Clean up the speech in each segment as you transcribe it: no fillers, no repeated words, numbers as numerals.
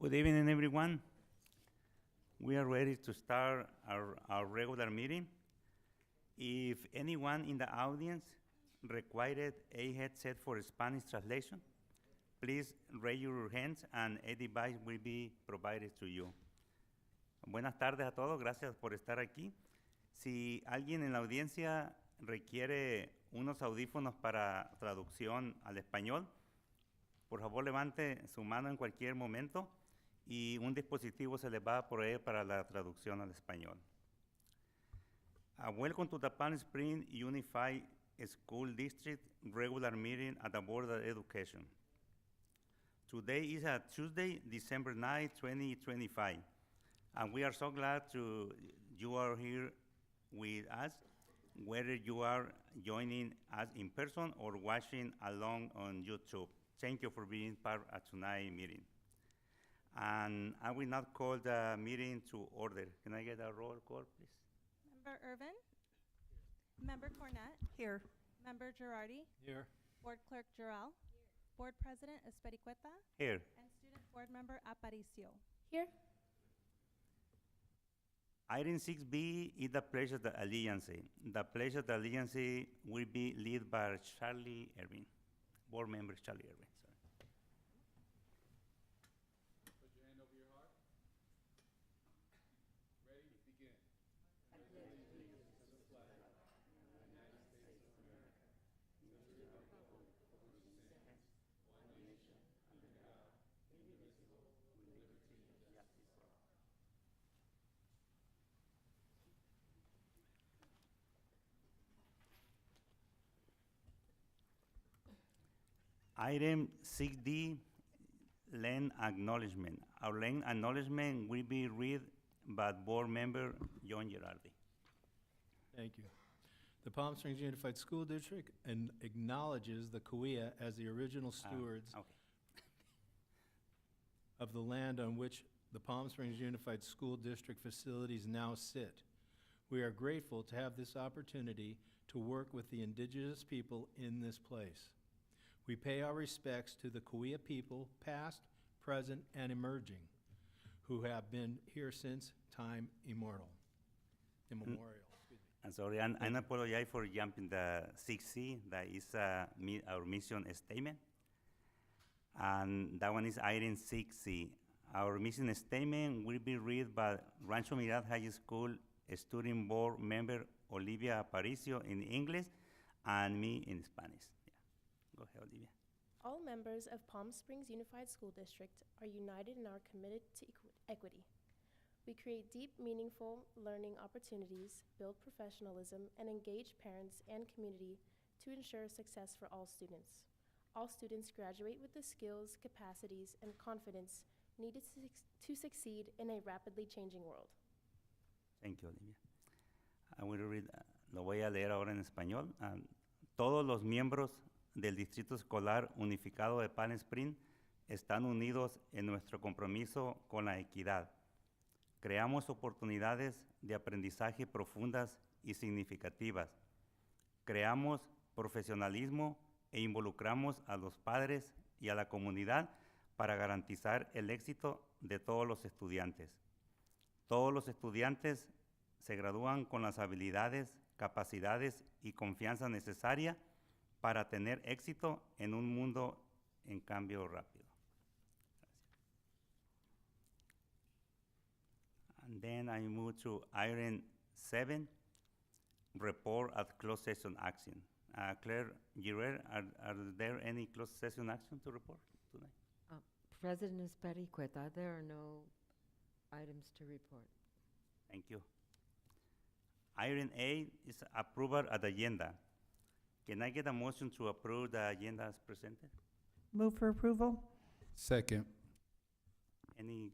Good evening, everyone. We are ready to start our regular meeting. If anyone in the audience required a headset for Spanish translation, please raise your hands and a device will be provided to you. Buenas tardes a todos, gracias por estar aquí. Si alguien en la audiencia requiere unos audífonos para traducción al español, por favor levante su mano en cualquier momento y un dispositivo se les va a proveer para la traducción al español. Welcome to the Palm Springs Unified School District regular meeting at the Board of Education. Today is a Tuesday, December 9, 2025, and we are so glad you are here with us, whether you are joining us in person or watching along on YouTube. Thank you for being part of tonight's meeting. And I will now call the meeting to order. Can I get a roll call, please? Member Irvin? Member Cornett? Here. Member Girardi? Here. Board Clerk Giral? Board President Espericueta? Here. And Student Board Member Aparicio? Here. Item 6B is the Pledge of the Allegiance. The Pledge of the Allegiance will be led by Charlie Irvin, Board Member Charlie Irvin. Sorry. Put your hand over your heart. Ready? Begin. I pledge allegiance to the flag of the United States of America, to the republic for which it stands, one nation, under God, indivisible, with liberty and justice for all. Item 6D, land acknowledgement. Our land acknowledgement will be read by Board Member John Girardi. Thank you. The Palm Springs Unified School District acknowledges the Cahuilla as the original stewards Okay. of the land on which the Palm Springs Unified School District facilities now sit. We are grateful to have this opportunity to work with the indigenous people in this place. We pay our respects to the Cahuilla people, past, present, and emerging, who have been here since time immemorial. I'm sorry, and I apologize for jumping the 6C. That is our mission statement. And that one is item 6C. Our mission statement will be read by Rancho Mirage High School Student Board Member Olivia Aparicio in English and me in Spanish. Yeah. Go ahead, Olivia. All members of Palm Springs Unified School District are united and are committed to equity. We create deep, meaningful learning opportunities, build professionalism, and engage parents and community to ensure success for all students. All students graduate with the skills, capacities, and confidence needed to succeed in a rapidly changing world. Thank you, Olivia. I will read, lo voy a leer ahora en español. Todos los miembros del Distrito Escolar Unificado de Palm Springs están unidos en nuestro compromiso con la equidad. Creamos oportunidades de aprendizaje profundas y significativas. Creamos profesionalismo e involucramos a los padres y a la comunidad para garantizar el éxito de todos los estudiantes. Todos los estudiantes se gradúan con las habilidades, capacidades y confianza necesaria para tener éxito en un mundo en cambio rápido. And then I move to item 7, report at closed session action. Claire Girer, are there any closed session action to report tonight? President Espericueta, there are no items to report. Thank you. Item 8 is approval of the agenda. Can I get a motion to approve the agenda as presented? Move for approval? Second. Any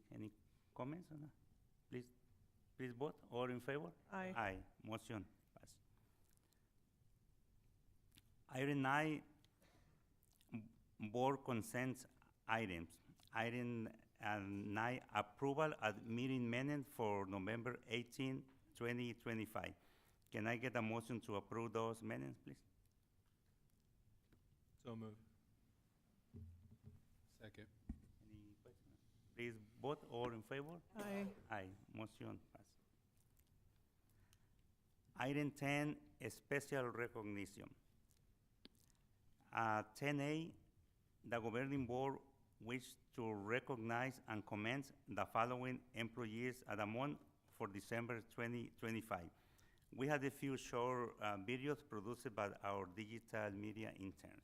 comments on that? Please vote. All in favor? Aye. Aye. Motion passed. Item 9, board consent items. Item 9, approval of meeting minutes for November 18, 2025. Can I get a motion to approve those minutes, please? So moved. Second. Any questions? Please vote. All in favor? Aye. Aye. Motion pass. Item 10, special recognition. 10A, the governing board wish to recognize and commend the following employees at the month for December 2025. We had a few short videos produced by our digital media interns.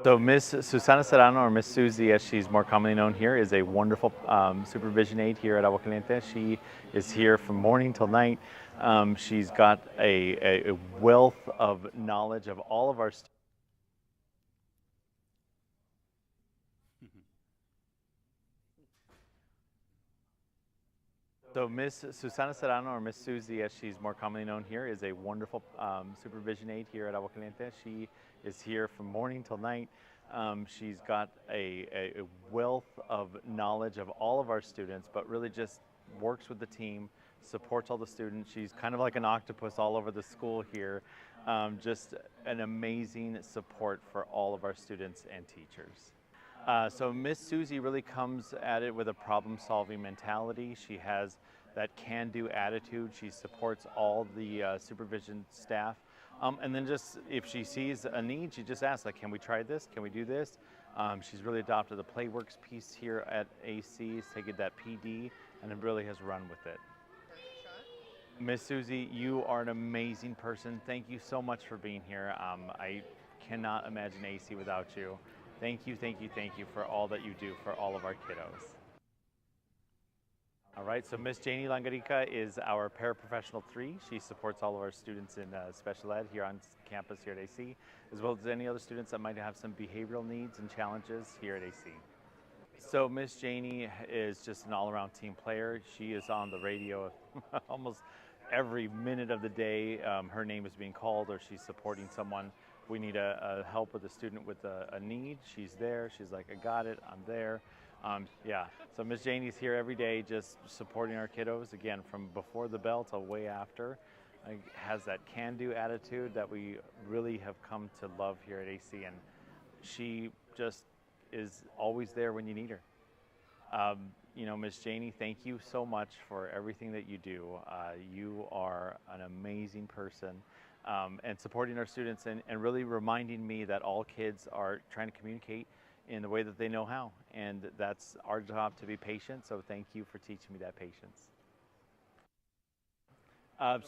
So Miss Susana Serrano, or Miss Susie as she's more commonly known here, is a wonderful supervision aide here at Agua Caliente. She is here from morning till night. She's got a wealth of knowledge of all of our students. So Miss Susana Serrano, or Miss Susie as she's more commonly known here, is a wonderful supervision aide here at Agua Caliente. She is here from morning till night. She's got a wealth of knowledge of all of our students, but really just works with the team, supports all the students. She's kind of like an octopus all over the school here. Just an amazing support for all of our students and teachers. So Miss Susie really comes at it with a problem-solving mentality. She has that can-do attitude. She supports all the supervision staff. And then just, if she sees a need, she just asks, like, can we try this? Can we do this? She's really adopted the PlayWorks piece here at AC, has taken that PD, and it really has run with it. Miss Susie, you are an amazing person. Thank you so much for being here. I cannot imagine AC without you. Thank you, thank you, thank you for all that you do for all of our kiddos. All right, so Miss Janie Langarica is our paraprofessional 3. She supports all of our students in special ed here on campus here at AC, as well as any other students that might have some behavioral needs and challenges here at AC. So Miss Janie is just an all-around team player. She is on the radio almost every minute of the day. Her name is being called, or she's supporting someone. We need a help with a student with a need. She's there. She's like, I got it. I'm there. Yeah. So Miss Janie's here every day, just supporting our kiddos. Again, from before the bell till way after. Has that can-do attitude that we really have come to love here at AC, and she just is always there when you need her. You know, Miss Janie, thank you so much for everything that you do. You are an amazing person. And supporting our students and really reminding me that all kids are trying to communicate in the way that they know how. And that's our job, to be patient. So thank you for teaching me that patience.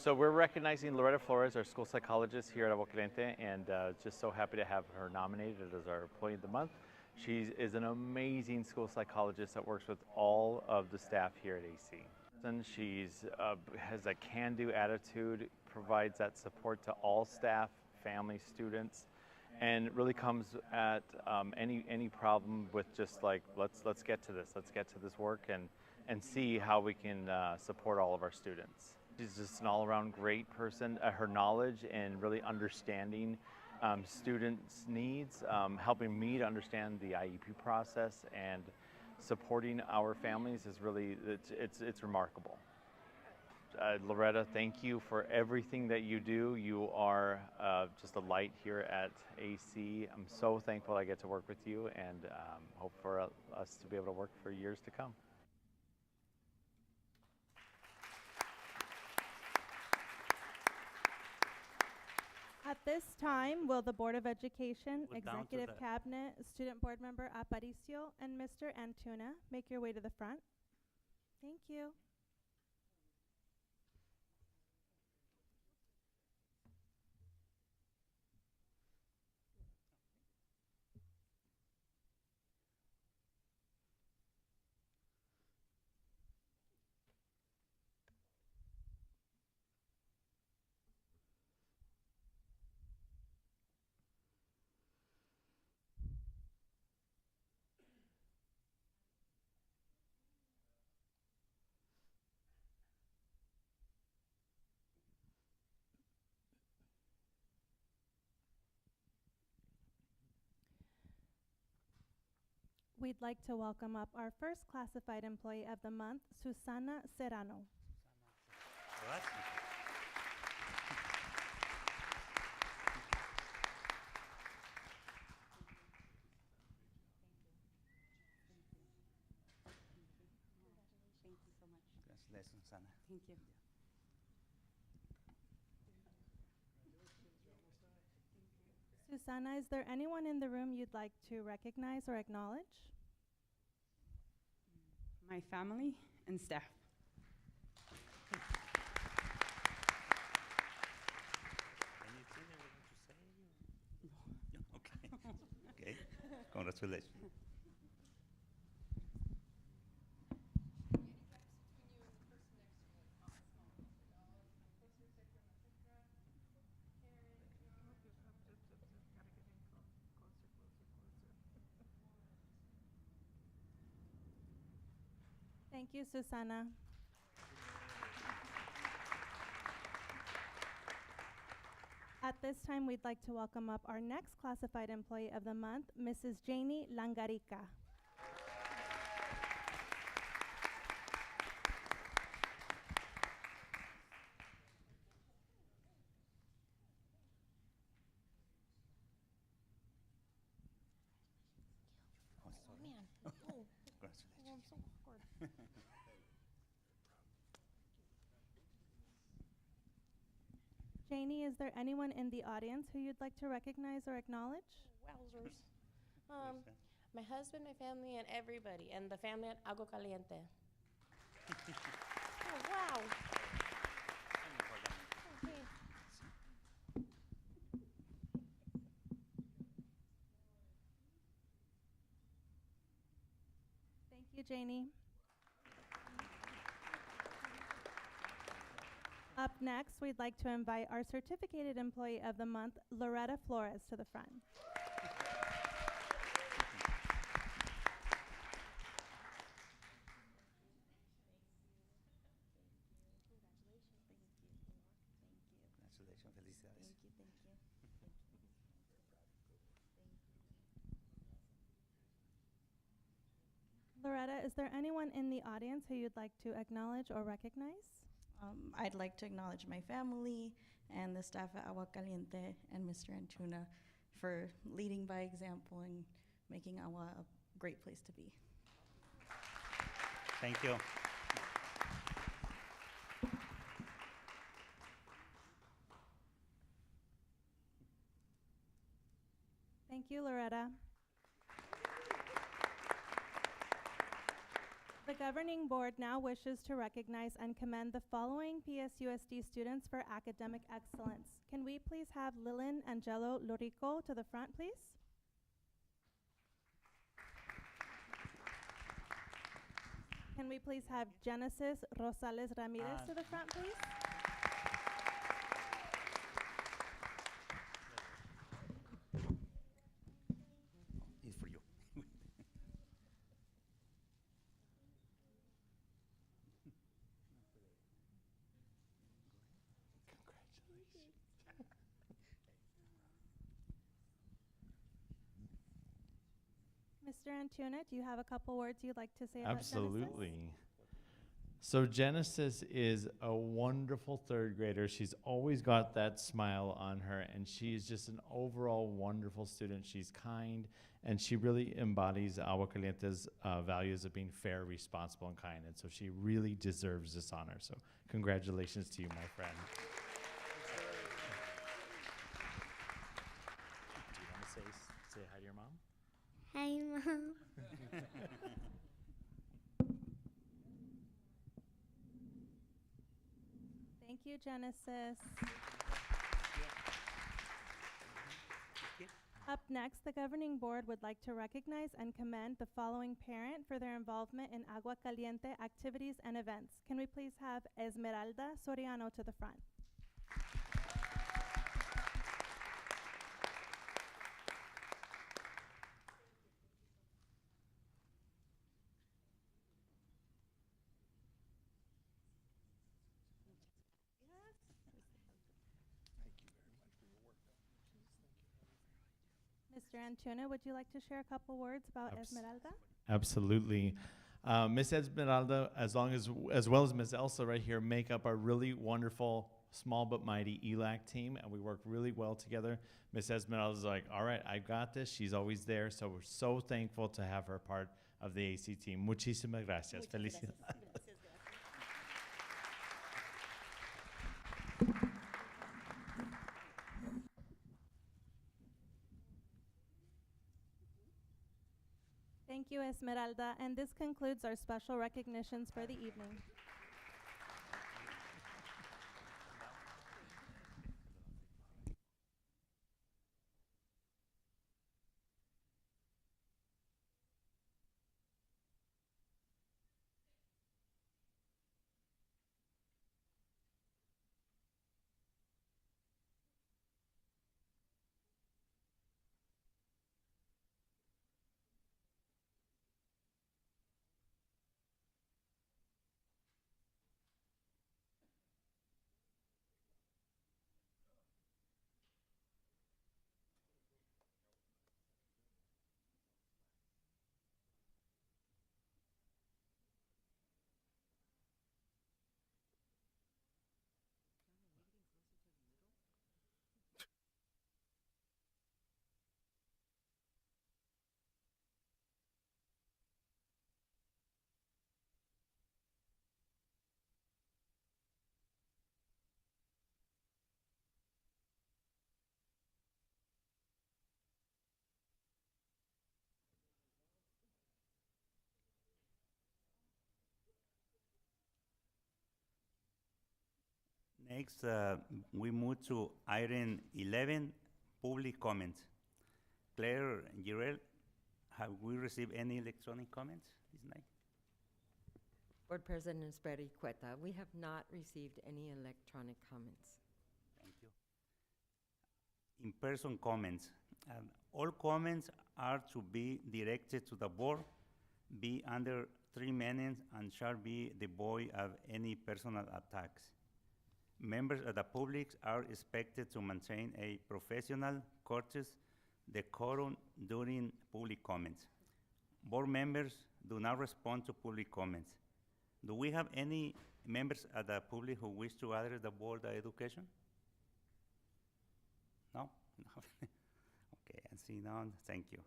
So we're recognizing Loretta Flores, our school psychologist here at Agua Caliente, and just so happy to have her nominated as our Employee of the Month. She is an amazing school psychologist that works with all of the staff here at AC. And she's has a can-do attitude, provides that support to all staff, family, students, and really comes at any problem with just like, let's get to this work and see how we can support all of our students. She's just an all-around great person. Her knowledge and really understanding students' needs, helping me to understand the IEP process, and supporting our families is really, it's remarkable. Loretta, thank you for everything that you do. You are just a light here at AC. I'm so thankful I get to work with you, and hope for us to be able to work for years to come. At this time, will the Board of Education, We're down to Executive the- Cabinet, Student Board Member Aparicio, and Mr. Antuna make your way to the front? Thank you. We'd like to welcome up our first classified employee of the month, Susana Serrano. Gracias. Congratulations, Susana. Thank you. Susanna, is there anyone in the room you'd like to recognize or acknowledge? My family and staff. Anything you want to say? Yeah, okay. Okay. Congratulations. Thank you, Susanna. At this time, we'd like to welcome up our next classified employee of the month, Mrs. Janie Langarica. Oh, sorry. Congratulations. Janie, is there anyone in the audience who you'd like to recognize or acknowledge? Wowzers. Yes, My husband, my family, and everybody, and the family at Agua Caliente. Oh, wow. Okay. Thank you, Janie. Up next, we'd like to invite our certificated employee of the month, Loretta Flores, to the front. Congratulations. Felicidades. Loretta, is there anyone in the audience who you'd like to acknowledge or recognize? I'd like to acknowledge my family and the staff at Agua Caliente and Mr. Antuna for leading by example and making Agua a great place to be. Thank you. Thank you, Loretta. The governing board now wishes to recognize and commend the following PSUSD students for academic excellence. Can we please have Lilin Angelo Lorico to the front, please? Can we please have Genesis Rosales Ramirez to the front, please? It's for you. Mr. Antuna, do you have a couple words you'd like to say about Genesis? Absolutely. So Genesis is a wonderful third grader. She's always got that smile on her, and she is just an overall wonderful student. She's kind, and she really embodies Agua Caliente's values of being fair, responsible, and kind. And so she really deserves this honor. So congratulations to you, my friend. Do you want to say hi to your mom? Hi, Mom. Thank you, Genesis. Up next, the governing board would like to recognize and commend the following parent for their involvement in Agua Caliente activities and events. Can we please have Esmeralda Soriano to the front? Mr. Antuna, would you like to share a couple words about Esmeralda? Absolutely. Miss Esmeralda, as well as Miss Elsa right here, make up a really wonderful, small but mighty ELAC team, and we work really well together. Miss Esmeralda's like, all right, I've got this. She's always there, so we're so thankful to have her part of the AC team. Muchísimas gracias. Felicidades. Thank you, Esmeralda. And this concludes our special recognitions for the evening. Next, we move to item 11, public comments. Claire Girel, have we received any electronic comments this night? Board President Esperi Cueta, we have not received any electronic comments. Thank you. In-person comments. All comments are to be directed to the board, be under 3 minutes, and shall be devoid of any personal attacks. Members of the public are expected to maintain a professional, courteous decorum during public comments. Board members do not respond to public comments. Do we have any members of the public who wish to address the Board of Education? No? Okay, I see none. Thank you.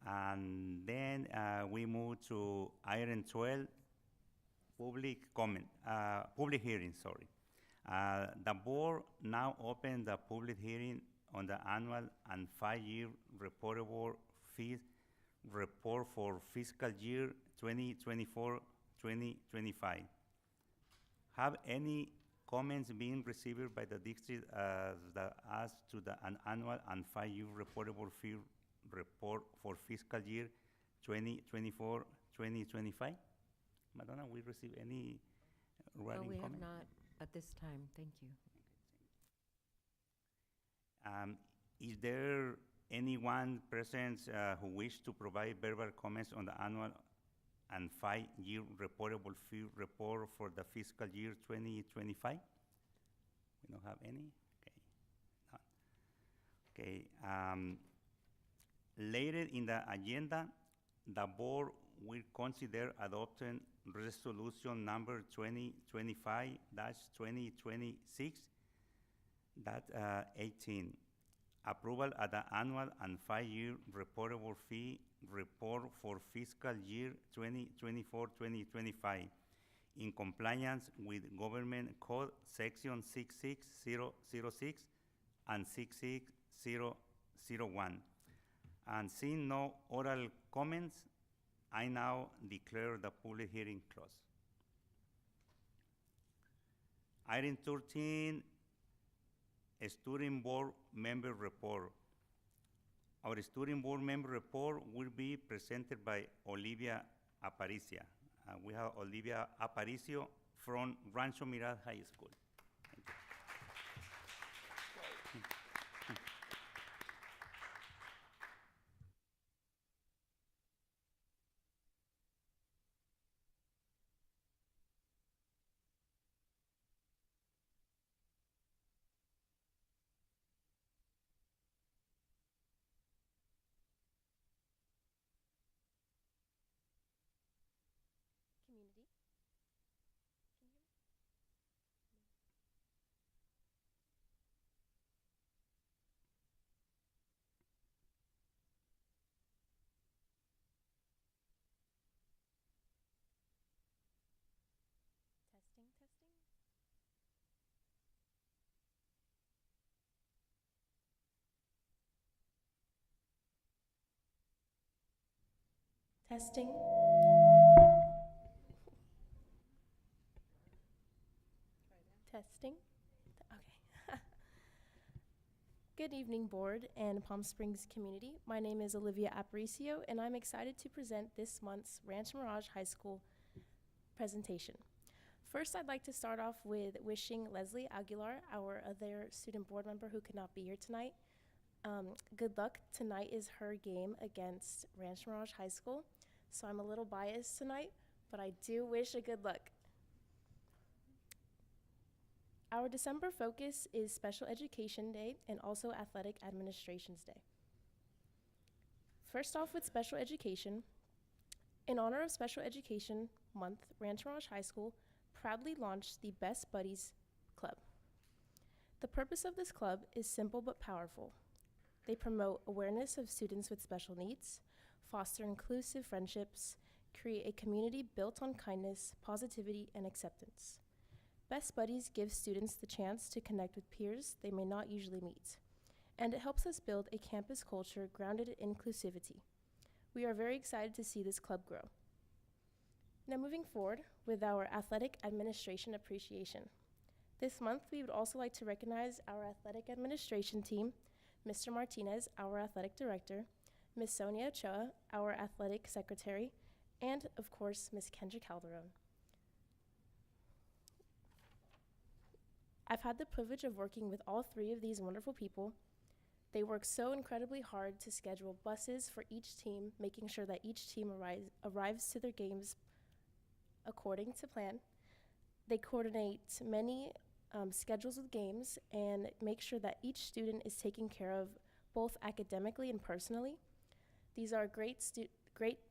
And then we move to item 12, public hearing, sorry. The board now opens the public hearing on the annual and 5-year reportable fees report for fiscal year 2024-2025. Have any comments been received by the district as to the annual and 5-year reportable fee report for fiscal year 2024-2025? Madonna, we receive any writing No, we have comment? not at this time. Thank you. Is there anyone present who wish to provide verbal comments on the annual and 5-year reportable fee report for the fiscal year 2025? We don't have any? Okay. Okay. Later in the agenda, the board will consider adopting resolution number 2025-2026, 18, approval of the annual and 5-year reportable fee report for fiscal year 2024-2025 in compliance with Government Code Section 66006 and 66001. And seeing no oral comments, I now declare the public hearing closed. Item 13, Student Board Member Report. Our Student Board Member Report will be presented by Olivia Aparicio. We have Olivia Aparicio from Rancho Mirage High School. Community. Can you hear me? Testing. Testing. Okay. Good evening, board and Palm Springs community. My name is Olivia Aparicio, and I'm excited to present this month's Ranch Mirage High School presentation. First, I'd like to start off with wishing Leslie Aguilar, our other student board member who could not be here tonight, good luck. Tonight is her game against Ranch Mirage High School, so I'm a little biased tonight, but I do wish a good luck. Our December focus is Special Education Day and also Athletic Administration's Day. First off with special education, in honor of Special Education Month, Ranch Mirage High School proudly launched the Best Buddies Club. The purpose of this club is simple but powerful. They promote awareness of students with special needs, foster inclusive friendships, create a community built on kindness, positivity, and acceptance. Best Buddies gives students the chance to connect with peers they may not usually meet, and it helps us build a campus culture grounded in inclusivity. We are very excited to see this club grow. Now moving forward with our Athletic Administration Appreciation. This month, we would also like to recognize our Athletic Administration team, Mr. Martinez, our Athletic Director, Ms. Sonia Ochoa, our Athletic Secretary, and of course, Ms. Kendra Calderon. I've had the privilege of working with all three of these wonderful people. They work so incredibly hard to schedule buses for each team, making sure that each team arrives to their games according to plan. They coordinate many schedules of games and make sure that each student is taken care of both academically and personally. These are great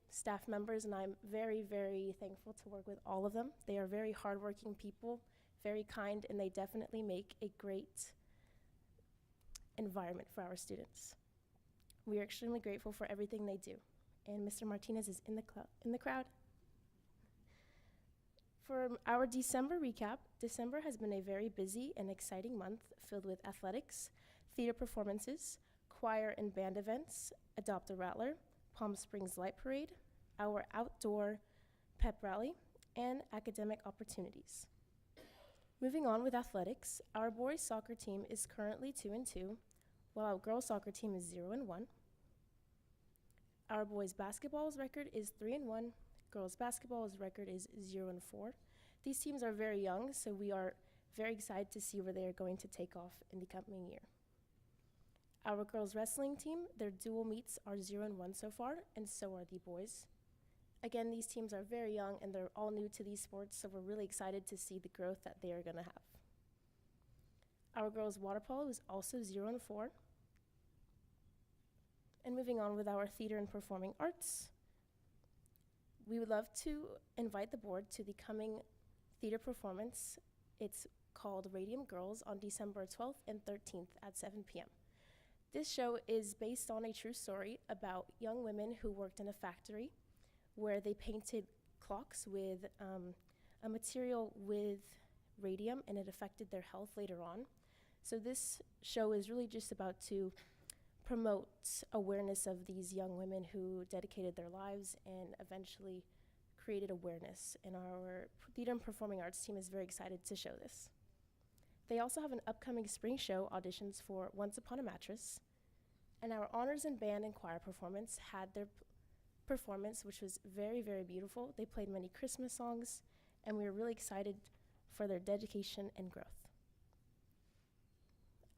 staff members, and I'm very, very thankful to work with all of them. They are very hardworking people, very kind, and they definitely make a great environment for our students. We are extremely grateful for everything they do. And Mr. Martinez is in the crowd. For our December recap, December has been a very busy and exciting month filled with athletics, theater performances, choir and band events, Adopt a Rattler, Palm Springs Light Parade, our outdoor pep rally, and academic opportunities. Moving on with athletics, our boys soccer team is currently 2-2, while our girls soccer team is 0-1. Our boys basketball's record is 3-1. Girls basketball's record is 0-4. These teams are very young, so we are very excited to see where they are going to take off in the coming year. Our girls wrestling team, their dual meets are 0-1 so far, and so are the boys. Again, these teams are very young and they're all new to these sports, so we're really excited to see the growth that they are going to have. Our girls water polo is also 0-4. And moving on with our theater and performing arts, we would love to invite the board to the coming theater performance. It's called Radium Girls on December 12th and 13th at 7 p.m. This show is based on a true story about young women who worked in a factory where they painted clocks with a material with radium, and it affected their health later on. So this show is really just about to promote awareness of these young women who dedicated their lives and eventually created awareness. And our theater and performing arts team is very excited to show this. They also have an upcoming spring show auditions for Once Upon a Mattress. And our honors and band and choir performance had their performance, which was very, very beautiful. They played many Christmas songs, and we were really excited for their dedication and growth.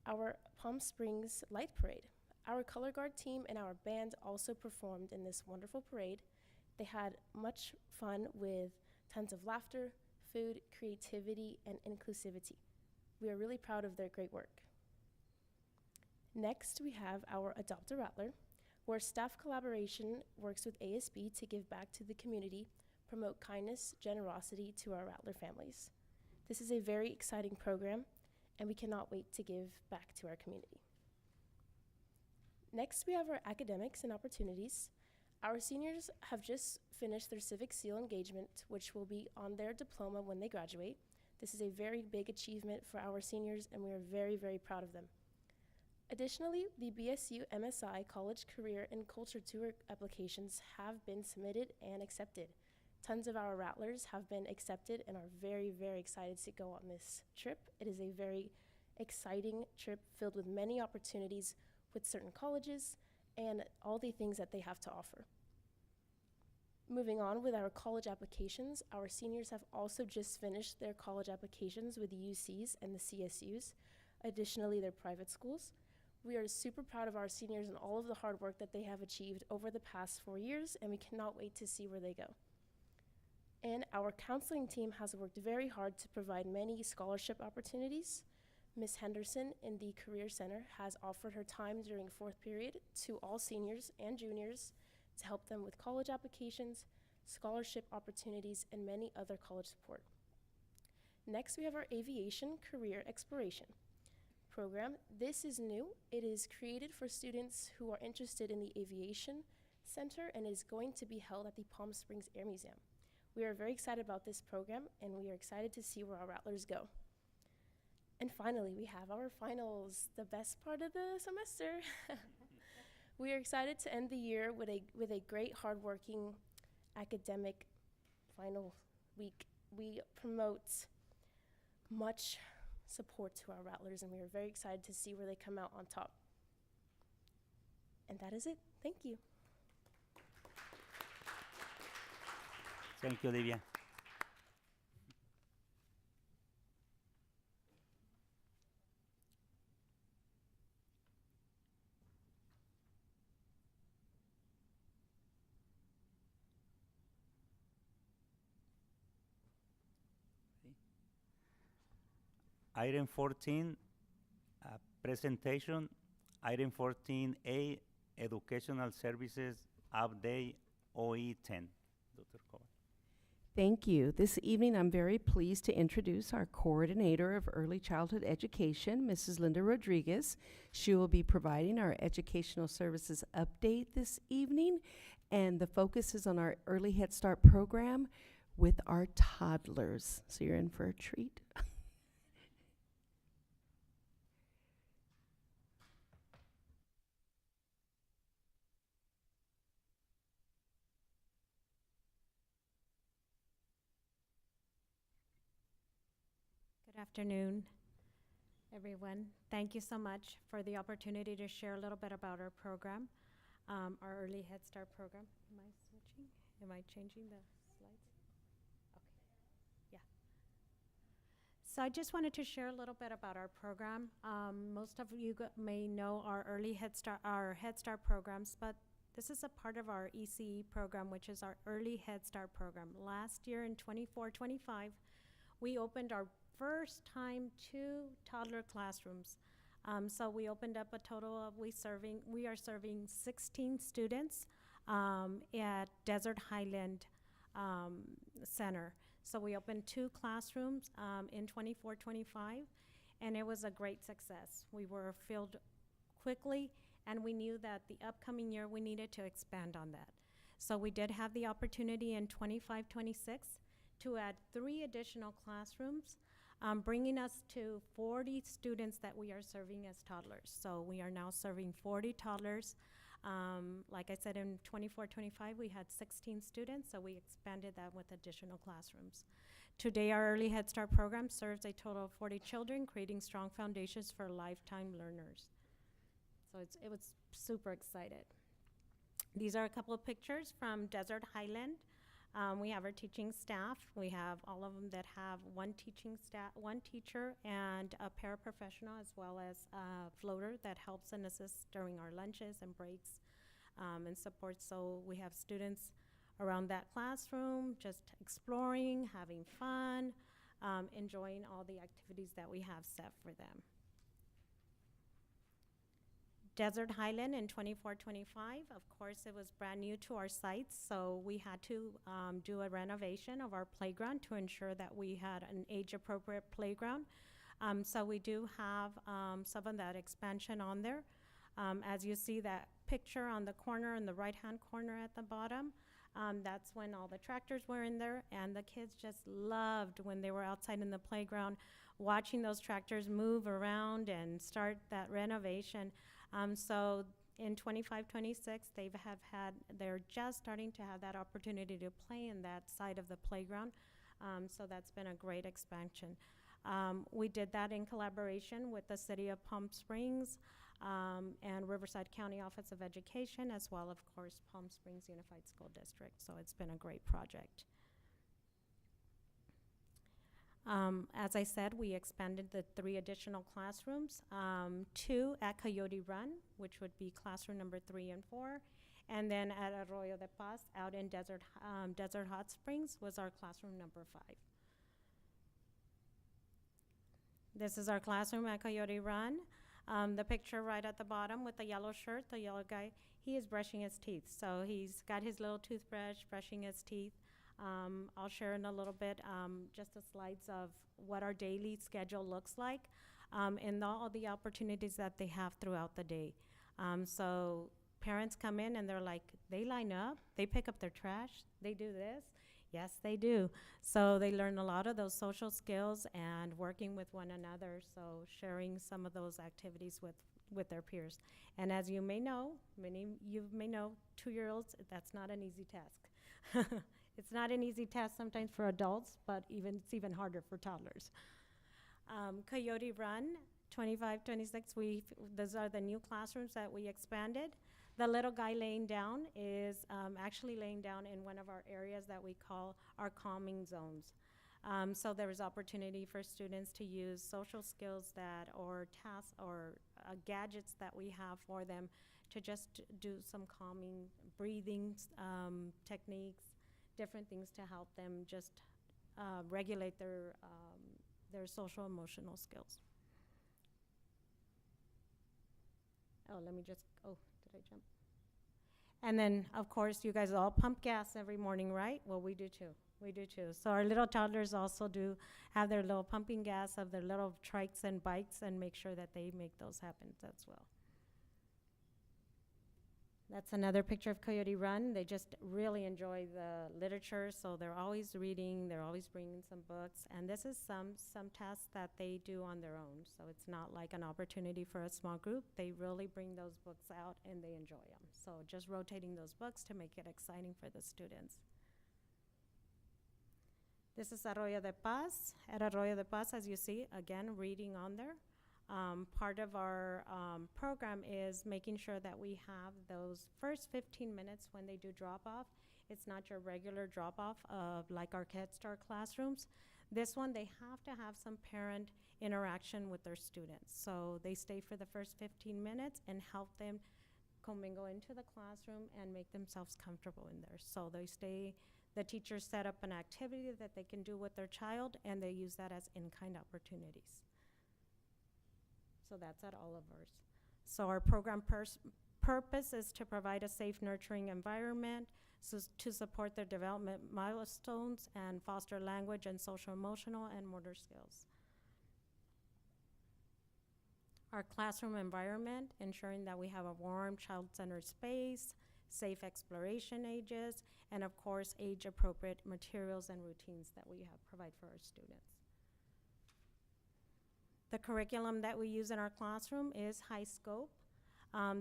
Our Palm Springs Light Parade. Our color guard team and our band also performed in this wonderful parade. They had much fun with tons of laughter, food, creativity, and inclusivity. We are really proud of their great work. Next, we have our Adopt a Rattler, where staff collaboration works with ASB to give back to the community, promote kindness, generosity to our Rattler families. This is a very exciting program, and we cannot wait to give back to our community. Next, we have our academics and opportunities. Our seniors have just finished their Civic Seal engagement, which will be on their diploma when they graduate. This is a very big achievement for our seniors, and we are very, very proud of them. Additionally, the BSU MSI College Career and Culture Tour applications have been submitted and accepted. Tons of our Rattlers have been accepted and are very, very excited to go on this trip. It is a very exciting trip filled with many opportunities with certain colleges and all the things that they have to offer. Moving on with our college applications, our seniors have also just finished their college applications with the UCs and the CSUs, additionally their private schools. We are super proud of our seniors and all of the hard work that they have achieved over the past 4 years, and we cannot wait to see where they go. And our counseling team has worked very hard to provide many scholarship opportunities. Ms. Henderson in the Career Center has offered her time during fourth period to all seniors and juniors to help them with college applications, scholarship opportunities, and many other college support. Next, we have our Aviation Career Exploration program. This is new. It is created for students who are interested in the Aviation Center and is going to be held at the Palm Springs Air Museum. We are very excited about this program, and we are excited to see where our Rattlers go. And finally, we have our finals, the best part of the semester. We are excited to end the year with a great, hardworking academic final week. We promote much support to our Rattlers, and we are very excited to see where they come out on top. And that is it. Thank you. Thank you, Olivia. Item 14, presentation. Item 14A, Educational Services Update OE 10. Dr. Cole. Thank you. This evening, I'm very pleased to introduce our Coordinator of Early Childhood Education, Mrs. Linda Rodriguez. She will be providing our Educational Services update this evening, and the focus is on our Early Head Start program with our toddlers. So you're in for a treat. Good afternoon, everyone. Thank you so much for the opportunity to share a little bit about our program, our Early Head Start program. Am I switching? Am I changing the slides? Okay, yeah. So I just wanted to share a little bit about our program. Most of you may know our our Head Start programs, but this is a part of our ECE program, which is our Early Head Start program. Last year in 24-25, we opened our first time 2 toddler classrooms. So we opened up a total of, we are serving 16 students at Desert Highland Center. So we opened 2 classrooms in 24-25, and it was a great success. We were filled quickly, and we knew that the upcoming year we needed to expand on that. So we did have the opportunity in 25-26 to add 3 additional classrooms, bringing us to 40 students that we are serving as toddlers. So we are now serving 40 toddlers. Like I said, in 24-25, we had 16 students, so we expanded that with additional classrooms. Today, our Early Head Start program serves a total of 40 children, creating strong foundations for lifetime learners. So it was super excited. These are a couple of pictures from Desert Highland. We have our teaching staff. We have all of them that have one teacher and a paraprofessional, as well as a floater that helps and assists during our lunches and breaks and supports. So we have students around that classroom just exploring, having fun, enjoying all the activities that we have set for them. Desert Highland in 24-25, of course, it was brand new to our sites, so we had to do a renovation of our playground to ensure that we had an age-appropriate playground. So we do have some of that expansion on there. As you see that picture on the corner, in the right-hand corner at the bottom, That's when all the tractors were in there, and the kids just loved when they were outside in the playground watching those tractors move around and start that renovation. So in 25, 26, they're just starting to have that opportunity to play in that side of the playground. So that's been a great expansion. We did that in collaboration with the City of Palm Springs and Riverside County Office of Education, as well, of course, Palm Springs Unified School District. So it's been a great project. As I said, we expanded the 3 additional classrooms, 2 at Coyote Run, which would be classroom number 3 and 4, and then at Arroyo de Paz, out in Desert Hot Springs, was our classroom number 5. This is our classroom at Coyote Run. The picture right at the bottom with the yellow shirt, the yellow guy, he is brushing his teeth. So he's got his little toothbrush, brushing his teeth. I'll share in a little bit just the slides of what our daily schedule looks like and all the opportunities that they have throughout the day. So parents come in and they're like, they line up, they pick up their trash, they do this. Yes, they do. So they learn a lot of those social skills and working with one another, so sharing some of those activities with their peers. And as you may know, many of you may know, 2-year-olds, that's not an easy task. It's not an easy task sometimes for adults, but it's even harder for toddlers. Coyote Run, 25, 26, those are the new classrooms that we expanded. The little guy laying down is actually laying down in one of our areas that we call our calming zones. So there is opportunity for students to use social skills or tasks or gadgets that we have for them to just do some calming breathing techniques, different things to help them just regulate their social emotional skills. Did I jump? And then, of course, you guys all pump gas every morning, right? Well, we do too. We do too. So our little toddlers also do have their little pumping gas of their little trikes and bikes and make sure that they make those happen as well. That's another picture of Coyote Run. They just really enjoy the literature, so they're always reading, they're always bringing some books, and this is some tasks that they do on their own, so it's not like an opportunity for a small group. They really bring those books out and they enjoy them. So just rotating those books to make it exciting for the students. This is Arroyo de Paz. At Arroyo de Paz, as you see, again, reading on there. Part of our program is making sure that we have those first 15 minutes when they do drop-off. It's not your regular drop-off of like our Head Start classrooms. This one, they have to have some parent interaction with their students. So they stay for the first 15 minutes and help them commingle into the classroom and make themselves comfortable in there. So they stay, the teachers set up an activity that they can do with their child, and they use that as in-kind opportunities. So that's at all of ours. So our program purpose is to provide a safe, nurturing environment to support their development milestones and foster language and social, emotional, and motor skills. Our classroom environment, ensuring that we have a warm, child-centered space, safe exploration ages, and of course, age-appropriate materials and routines that we provide for our students. The curriculum that we use in our classroom is high scope.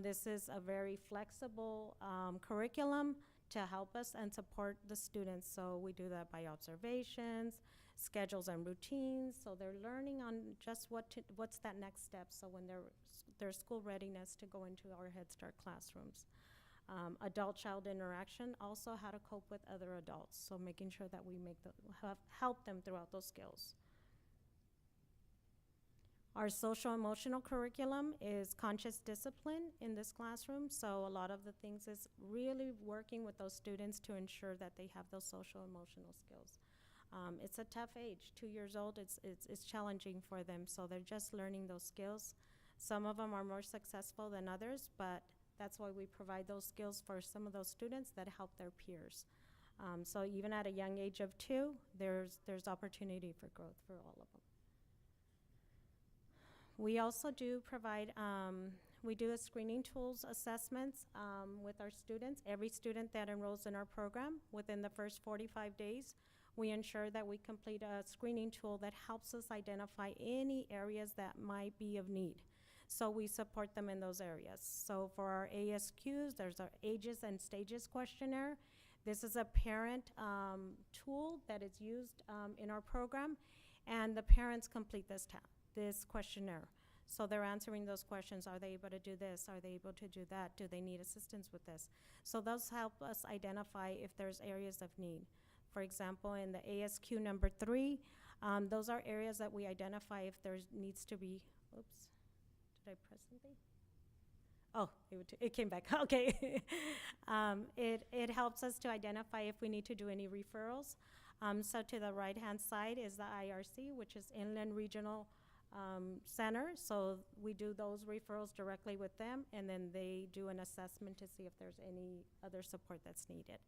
This is a very flexible curriculum to help us and support the students. So we do that by observations, schedules and routines. So they're learning on just what's that next step. So when their school readiness to go into our Head Start classrooms. Adult-child interaction, also how to cope with other adults. So making sure that we help them throughout those skills. Our social emotional curriculum is conscious discipline in this classroom. So a lot of the things is really working with those students to ensure that they have those social emotional skills. It's a tough age, 2 years old, it's challenging for them. So they're just learning those skills. Some of them are more successful than others, but that's why we provide those skills for some of those students that help their peers. So even at a young age of 2, there's opportunity for growth for all of them. We also do provide, we do a screening tools assessments with our students. Every student that enrolls in our program, within the first 45 days, we ensure that we complete a screening tool that helps us identify any areas that might be of need. So we support them in those areas. So for our ASQs, there's our ages and stages questionnaire. This is a parent tool that is used in our program, and the parents complete this questionnaire. So they're answering those questions. Are they able to do this? Are they able to do that? Do they need assistance with this? So those help us identify if there's areas of need. For example, in the ASQ number 3, those are areas that we identify if there needs to be, oops, did I press something? Oh, it came back, okay. It helps us to identify if we need to do any referrals. So to the right-hand side is the IRC, which is Inland Regional Center. So we do those referrals directly with them, and then they do an assessment to see if there's any other support that's needed.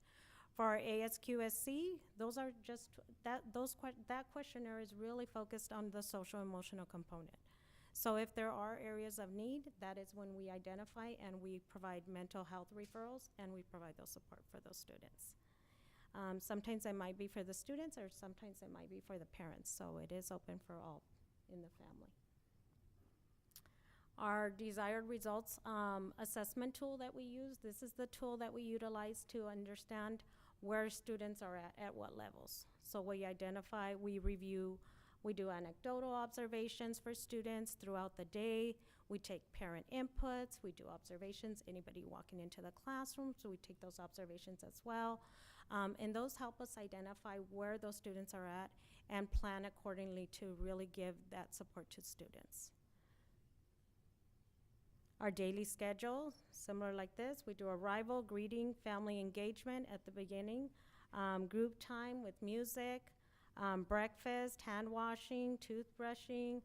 For our ASQSC, those are just, that questionnaire is really focused on the social emotional component. So if there are areas of need, that is when we identify and we provide mental health referrals, and we provide those support for those students. Sometimes it might be for the students, or sometimes it might be for the parents, so it is open for all in the family. Our desired results assessment tool that we use, this is the tool that we utilize to understand where students are at what levels. So we identify, we review, we do anecdotal observations for students throughout the day. We take parent inputs, we do observations, anybody walking into the classroom, so we take those observations as well. And those help us identify where those students are at and plan accordingly to really give that support to students. Our daily schedule, similar like this, we do arrival, greeting, family engagement at the beginning, group time with music, breakfast, hand washing, toothbrushing,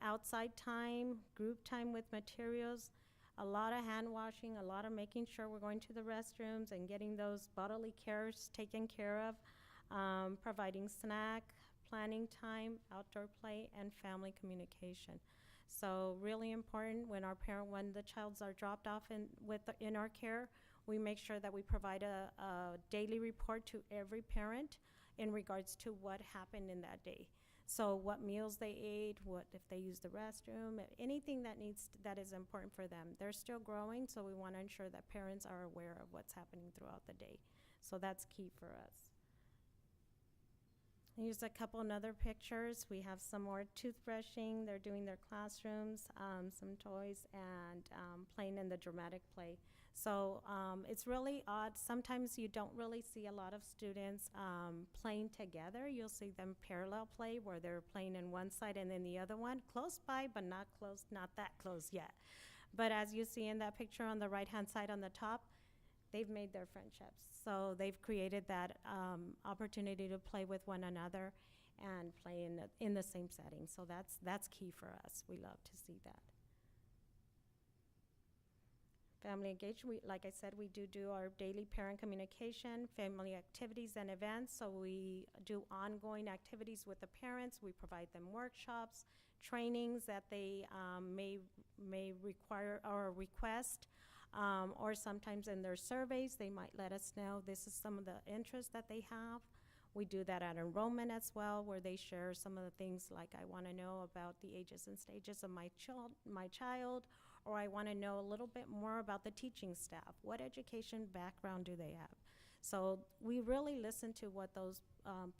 outside time, group time with materials, a lot of hand washing, a lot of making sure we're going to the restrooms and getting those bodily cares taken care of, providing snack, planning time, outdoor play, and family communication. So really important when the childs are dropped off in our care, we make sure that we provide a daily report to every parent in regards to what happened in that day. So what meals they ate, what if they use the restroom, anything that is important for them. They're still growing, so we want to ensure that parents are aware of what's happening throughout the day. So that's key for us. Here's a couple other pictures. We have some more toothbrushing. They're doing their classrooms, some toys, and playing in the dramatic play. So it's really odd. Sometimes you don't really see a lot of students playing together. You'll see them parallel play where they're playing in one side and then the other one, close by, but not close, not that close yet. But as you see in that picture on the right-hand side on the top, they've made their friendships. So they've created that opportunity to play with one another and play in the same setting. So that's key for us. We love to see that. Family engagement, like I said, we do our daily parent communication, family activities and events. So we do ongoing activities with the parents. We provide them workshops, trainings that they may require or request. Or sometimes in their surveys, they might let us know this is some of the interests that they have. We do that at enrollment as well, where they share some of the things like, I want to know about the ages and stages of my child, or I want to know a little bit more about the teaching staff. What education background do they have? So we really listen to what those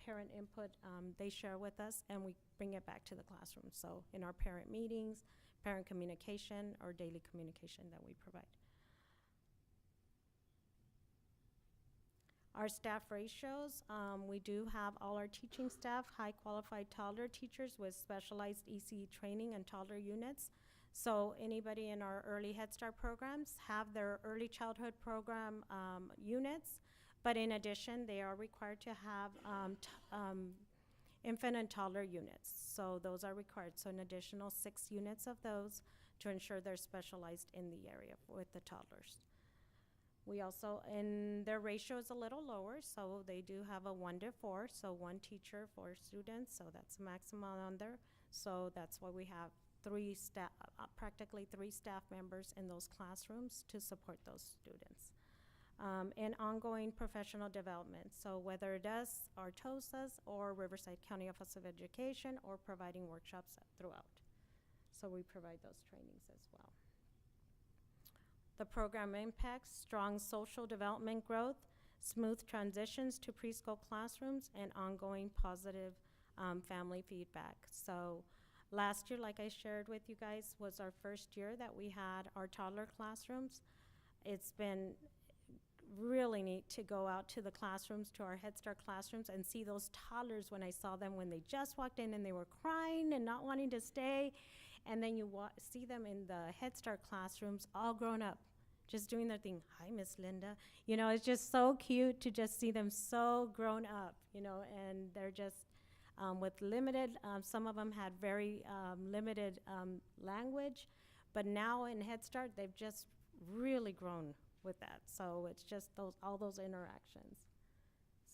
parent input they share with us, and we bring it back to the classroom. So in our parent meetings, parent communication, or daily communication that we provide. Our staff ratios, we do have all our teaching staff, high qualified toddler teachers with specialized ECE training and toddler units. So anybody in our early Head Start programs have their early childhood program units, but in addition, they are required to have infant and toddler units. So those are required, so an additional 6 units of those to ensure they're specialized in the area with the toddlers. We also, and their ratio is a little lower, so they do have a 1-to-4, so 1 teacher, 4 students, so that's maximum on there. So that's why we have practically 3 staff members in those classrooms to support those students. And ongoing professional development. So whether it is our TOSAs or Riverside County Office of Education or providing workshops throughout. So we provide those trainings as well. The program impacts strong social development growth, smooth transitions to preschool classrooms, and ongoing positive family feedback. So last year, like I shared with you guys, was our first year that we had our toddler classrooms. It's been really neat to go out to the classrooms, to our Head Start classrooms, and see those toddlers when I saw them when they just walked in and they were crying and not wanting to stay. And then you see them in the Head Start classrooms, all grown up, just doing their thing. Hi, Miss Linda. You know, it's just so cute to just see them so grown up, you know, and they're just with limited, some of them had very limited language, but now in Head Start, they've just really grown with that. So it's just all those interactions.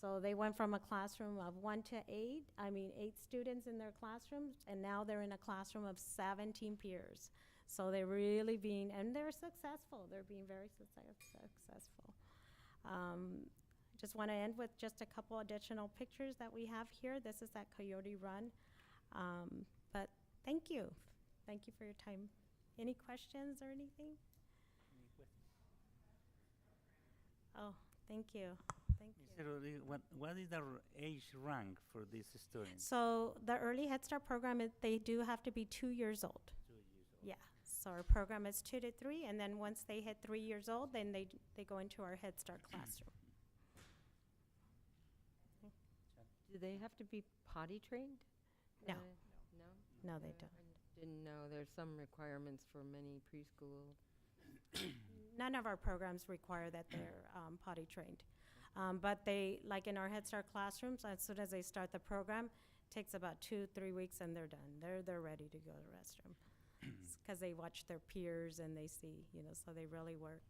So they went from a classroom of 1 to 8, 8 students in their classrooms, and now they're in a classroom of 17 peers. So they're really and they're successful. They're being very successful. Just want to end with just a couple additional pictures that we have here. This is at Coyote Run. But thank you. Thank you for your time. Any questions or anything? Oh, thank you. Thank you. What is the age rank for these students? So the Early Head Start program, they do have to be 2 years old. 2 years old. Yeah. So our program is 2 to 3, and then once they hit 3 years old, then they go into our Head Start classroom. Do they have to be potty trained? No. No? No, they don't. I didn't know there's some requirements for many preschool. None of our programs require that they're potty trained. But they, like in our Head Start classrooms, as soon as they start the program, takes about 2-3 weeks and they're done. They're ready to go to the restroom. Because they watch their peers and they see, you know, so they really work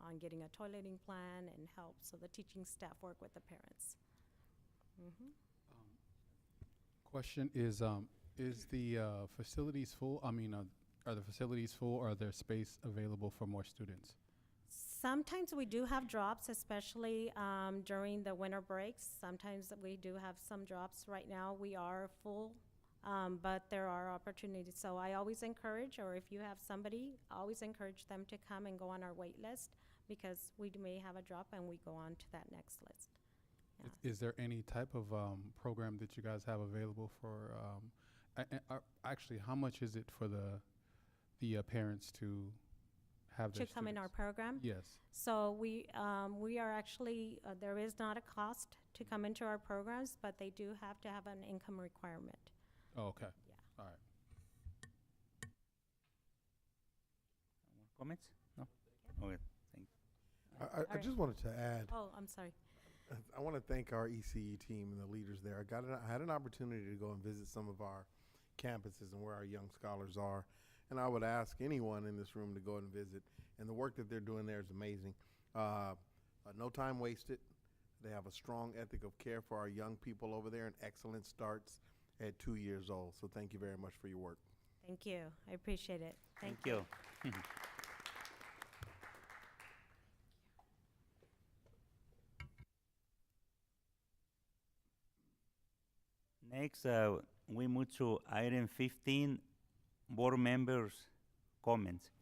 on getting a toileting plan and help. So the teaching staff work with the parents. Question is the facilities full? Are the facilities full, or are there space available for more students? Sometimes we do have drops, especially during the winter breaks. Sometimes we do have some drops. Right now we are full, but there are opportunities. So I always encourage, or if you have somebody, always encourage them to come and go on our wait list, because we may have a drop and we go on to that next list. Yeah. Is there any type of program that you guys have available for, actually, how much is it for the parents to have their to come in our program? Yes. So we are actually, there is not a cost to come into our programs, but they do have to have an income requirement. Oh, okay. Yeah. All right. More comments? No? Okay, thank you. I just wanted to add. Oh, I'm sorry. I want to thank our ECE team and the leaders there. I had an opportunity to go and visit some of our campuses and where our young scholars are, and I would ask anyone in this room to go and visit. And the work that they're doing there is amazing. No time wasted. They have a strong ethic of care for our young people over there, and excellence starts at 2 years old. So thank you very much for your work. Thank you. I appreciate it. Thank you. Next, we move to item 15, board members' comments.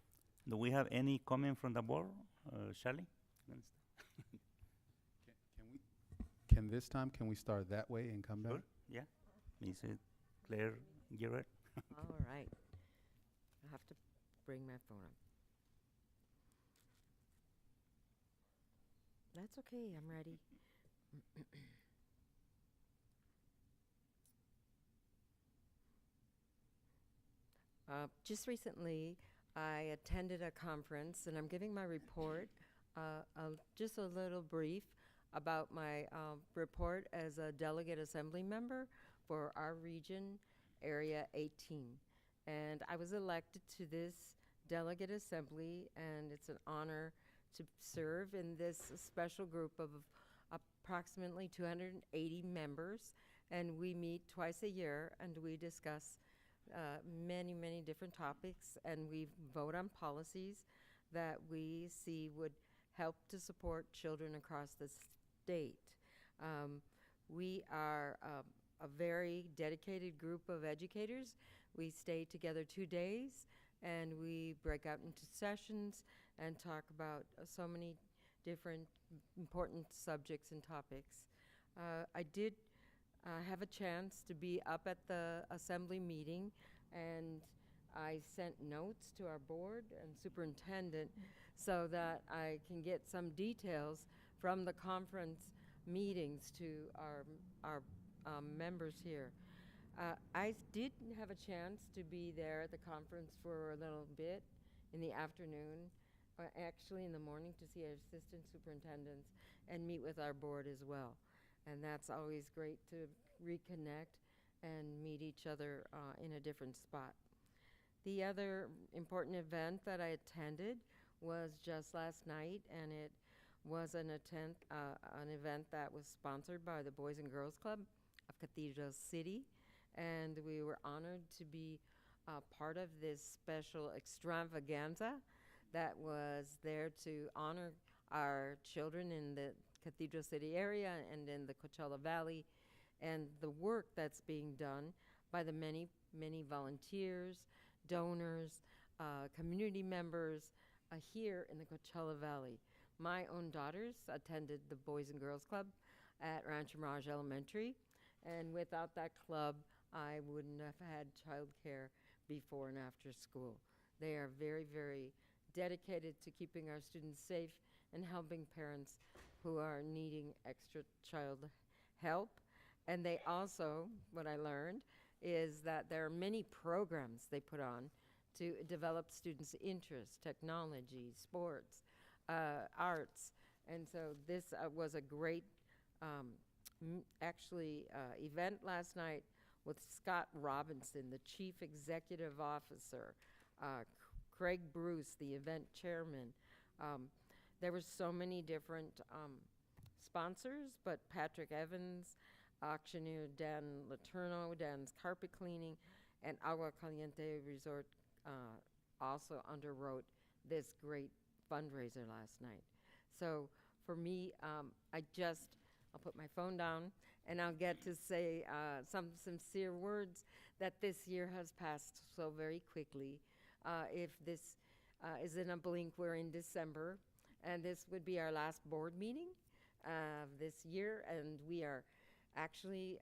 Do we have any comment from the board? Shirley? Can we start that way and come back? Sure. Yeah. Mrs. Claire Garrett. All right. I have to bring my phone up. That's okay. I'm ready. Just recently, I attended a conference, and I'm giving my report, just a little brief about my report as a delegate assembly member for our region, Area 18. And I was elected to this delegate assembly, and it's an honor to serve in this special group of approximately 280 members. And we meet twice a year, and we discuss many, many different topics, and we vote on policies that we see would help to support children across the state. We are a very dedicated group of educators. We stay together 2 days, and we break out into sessions and talk about so many different important subjects and topics. I did have a chance to be up at the assembly meeting, and I sent notes to our board and superintendent so that I can get some details from the conference meetings to our members here. I did have a chance to be there at the conference for a little bit in the afternoon, actually in the morning, to see our assistant superintendents and meet with our board as well. And that's always great to reconnect and meet each other in a different spot. The other important event that I attended was just last night, and it was an event that was sponsored by the Boys and Girls Club of Cathedral City, and we were honored to be part of this special extravaganza that was there to honor our children in the Cathedral City area and in the Coachella Valley, and the work that's being done by the many, many volunteers, donors, community members here in the Coachella Valley. My own daughters attended the Boys and Girls Club at Rancho Mirage Elementary, and without that club, I wouldn't have had childcare before and after school. They are very, very dedicated to keeping our students safe and helping parents who are needing extra child help. And they also, what I learned, is that there are many programs they put on to develop students' interests, technology, sports, arts. And so this was a great, event last night with Scott Robinson, the Chief Executive Officer, Craig Bruce, the event chairman. There were so many different sponsors, but Patrick Evans, auctioneer Dan Laterno, Dan's Carpet Cleaning, and Agua Caliente Resort also underwrote this great fundraiser last night. So for me, I'll put my phone down and I'll get to say some sincere words that this year has passed so very quickly. If this is in a blink, we're in December, and this would be our last board meeting this year, and we are actually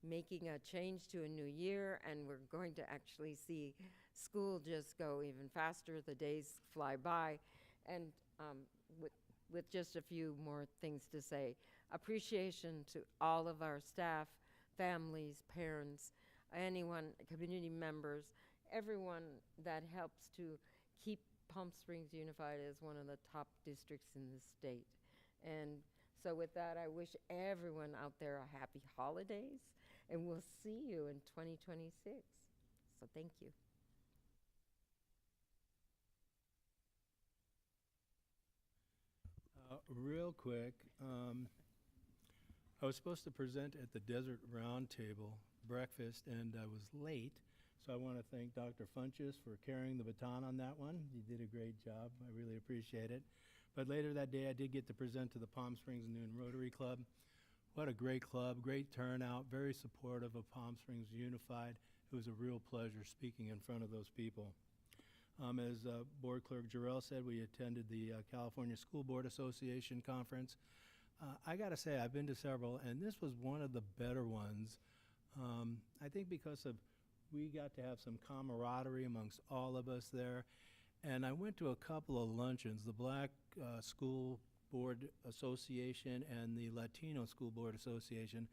making a change to a new year, and we're going to actually see school just go even faster. The days fly by, and with just a few more things to say. Appreciation to all of our staff, families, parents, anyone, community members, everyone that helps to keep Palm Springs Unified as one of the top districts in the state. And so with that, I wish everyone out there a happy holidays, and we'll see you in 2026. So thank you. Real quick, I was supposed to present at the Desert Roundtable breakfast, and I was late, so I want to thank Dr. Funches for carrying the baton on that one. You did a great job. I really appreciate it. But later that day, I did get to present to the Palm Springs Noon Rotary Club. What a great club, great turnout, very supportive of Palm Springs Unified. It was a real pleasure speaking in front of those people. As Board Clerk Jarrell said, we attended the California School Board Association conference. I got to say, I've been to several, and this was one of the better ones. I think because we got to have some camaraderie amongst all of us there. And I went to a couple of luncheons, the Black School Board Association and the Latino School Board Association.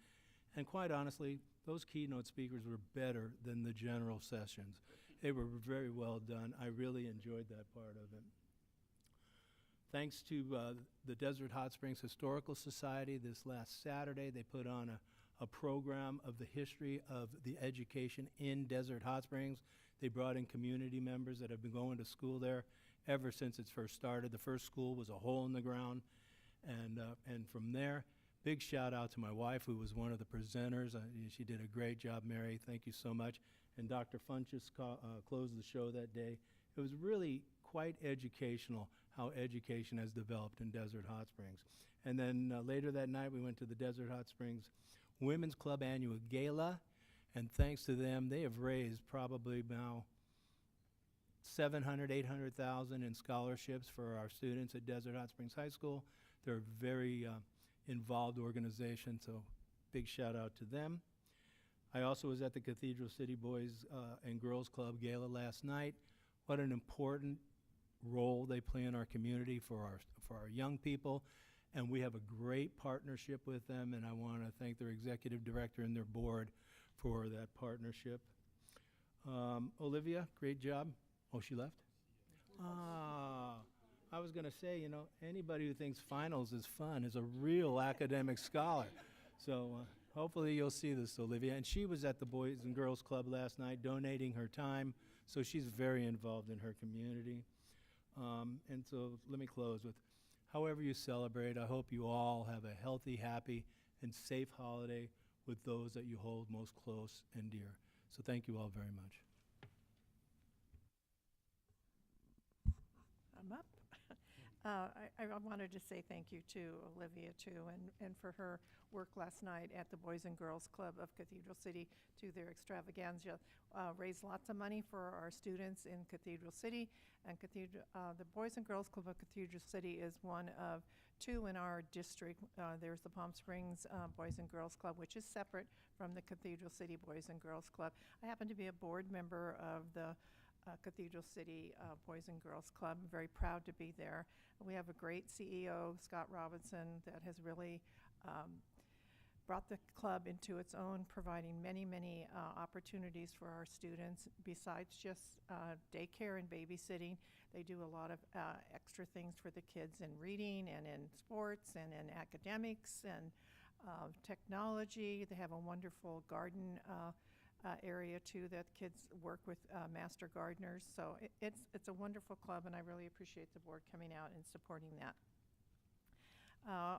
And quite honestly, those keynote speakers were better than the general sessions. They were very well done. I really enjoyed that part of it. Thanks to the Desert Hot Springs Historical Society, this last Saturday, they put on a program of the history of the education in Desert Hot Springs. They brought in community members that have been going to school there ever since it first started. The first school was a hole in the ground, and from there, Big shout out to my wife, who was one of the presenters. She did a great job, Mary. Thank you so much. And Dr. Funches closed the show that day. It was really quite educational how education has developed in Desert Hot Springs. And then later that night, we went to the Desert Hot Springs Women's Club Annual Gala. And thanks to them, they have raised probably now 700, 800,000 in scholarships for our students at Desert Hot Springs High School. They're a very involved organization, so big shout out to them. I also was at the Cathedral City Boys and Girls Club Gala last night. What an important role they play in our community for our young people, and we have a great partnership with them, and I want to thank their executive director and their board for that partnership. Olivia, great job. Oh, she left? I was going to say, you know, anybody who thinks finals is fun is a real academic scholar. So hopefully you'll see this, Olivia. And she was at the Boys and Girls Club last night donating her time, so she's very involved in her community. And so let me close with, however you celebrate, I hope you all have a healthy, happy, and safe holiday with those that you hold most close and dear. So thank you all very much. I'm up. I wanted to say thank you to Olivia, too, and for her work last night at the Boys and Girls Club of Cathedral City to their extravaganza. Raised lots of money for our students in Cathedral City. And the Boys and Girls Club of Cathedral City is one of two in our district. There's the Palm Springs Boys and Girls Club, which is separate from the Cathedral City Boys and Girls Club. I happen to be a board member of the Cathedral City Boys and Girls Club. I'm very proud to be there. We have a great CEO, Scott Robinson, that has really brought the club into its own, providing many, many opportunities for our students. Besides just daycare and babysitting, they do a lot of extra things for the kids in reading and in sports and in academics and technology. They have a wonderful garden area too that kids work with master gardeners. So it's a wonderful club, and I really appreciate the board coming out and supporting that.